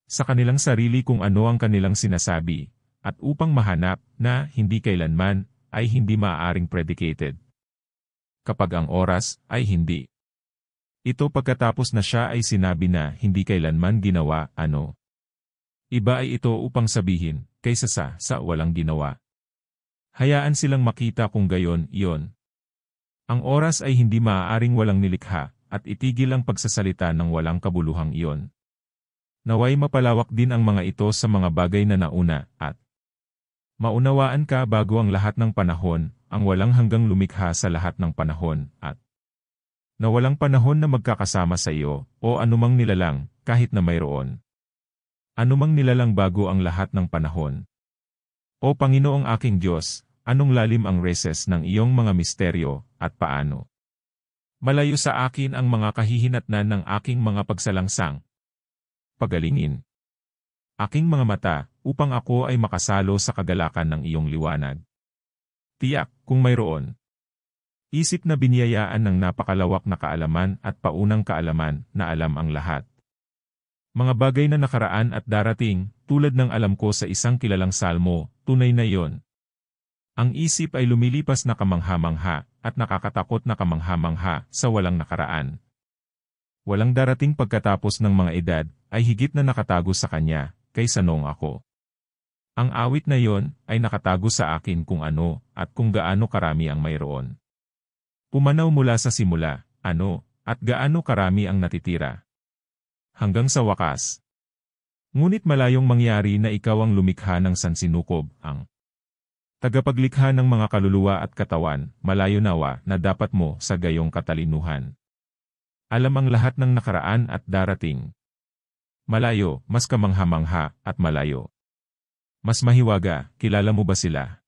sa kanilang sarili kung ano ang kanilang sinasabi, at upang mahanap na hindi kailanman ay hindi maaaring predicated. Kapag ang oras ay hindi ito pagkatapos na siya ay sinabi na hindi kailanman ginawa, ano? Iba ay ito upang sabihin, kaysa sa walang ginawa. Hayaan silang makita kung gayon, iyon. Ang oras ay hindi maaaring walang nilikha, at itigil ang pagsasalita ng walang kabuluhang iyon. Naway mapalawak din ang mga ito sa mga bagay na nauna, at maunawaan ka bago ang lahat ng panahon, ang walang hanggang lumikha sa lahat ng panahon, at na walang panahon na magkakasama sa iyo, o anumang nilalang, kahit na mayroon anumang nilalang bago ang lahat ng panahon. O Panginoong aking Diyos, anong lalim ang reses ng iyong mga misteryo, at paano malayo sa akin ang mga kahihinatnan ng aking mga pagsalangsang? Pagalingin aking mga mata, upang ako ay makasalo sa kagalakan ng iyong liwanag. Tiyak, kung mayroon isip na biniyayaan ng napakalawak na kaalaman at paunang kaalaman na alam ang lahat. Mga bagay na nakaraan at darating, tulad ng alam ko sa isang kilalang salmo, tunay na iyon. Ang isip ay lumilipas na kamangha-mangha at nakakatakot na kamangha-mangha sa walang nakaraan. Walang darating pagkatapos ng mga edad ay higit na nakatago sa kanya, kaysa noong ako. Ang awit na iyon ay nakatago sa akin kung ano at kung gaano karami ang mayroon. Pumanaw mula sa simula, ano, at gaano karami ang natitira. Hanggang sa wakas. Ngunit malayong mangyari na ikaw ang lumikha ng sansinukob, ang Tagapaglikha ng mga kaluluwa at katawan, malayo nawa na dapat mo sa gayong katalinuhan. Alam ang lahat ng nakaraan at darating. Malayo, mas kamangha-mangha, at malayo. Mas mahiwaga, kilala mo ba sila?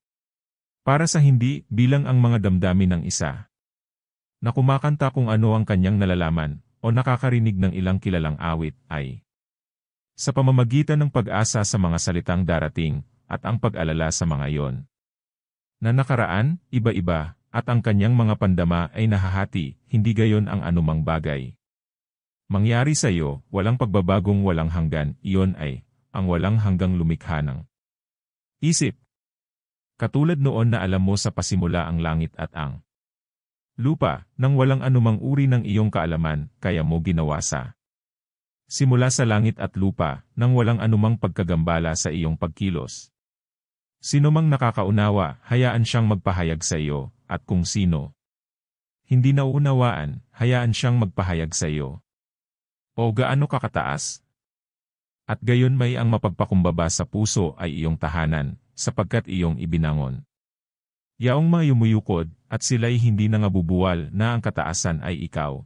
Para sa hindi, bilang ang mga damdamin ng isa. Na kumakanta kung ano ang kanyang nalalaman, o nakakarinig ng ilang kilalang awit, ay sa pamamagitan ng pag-asa sa mga salitang darating, at ang pag-alala sa mga iyon. Na nakaraan, iba-iba, at ang kanyang mga pandama ay nahahati, hindi gayon ang anumang bagay. Mangyari sa iyo, walang pagbabagong walang hanggan, iyon ay, ang walang hanggang lumikha ng isip. Katulad noon na alam mo sa pasimula ang langit at ang lupa, nang walang anumang uri ng iyong kaalaman, kaya mo ginawa sa simula sa langit at lupa, nang walang anumang pagkagambala sa iyong pagkilos. Sino mang nakakaunawa, hayaan siyang magpahayag sa iyo, at kung sino hindi nauunawaan, hayaan siyang magpahayag sa iyo. O gaano kakataas? At gayon may ang mapagpakumbaba sa puso ay iyong tahanan, sapagkat iyong ibinangon. Yaong mayumuyukod, at sila'y hindi nangabubuwal na ang kataasan ay ikaw.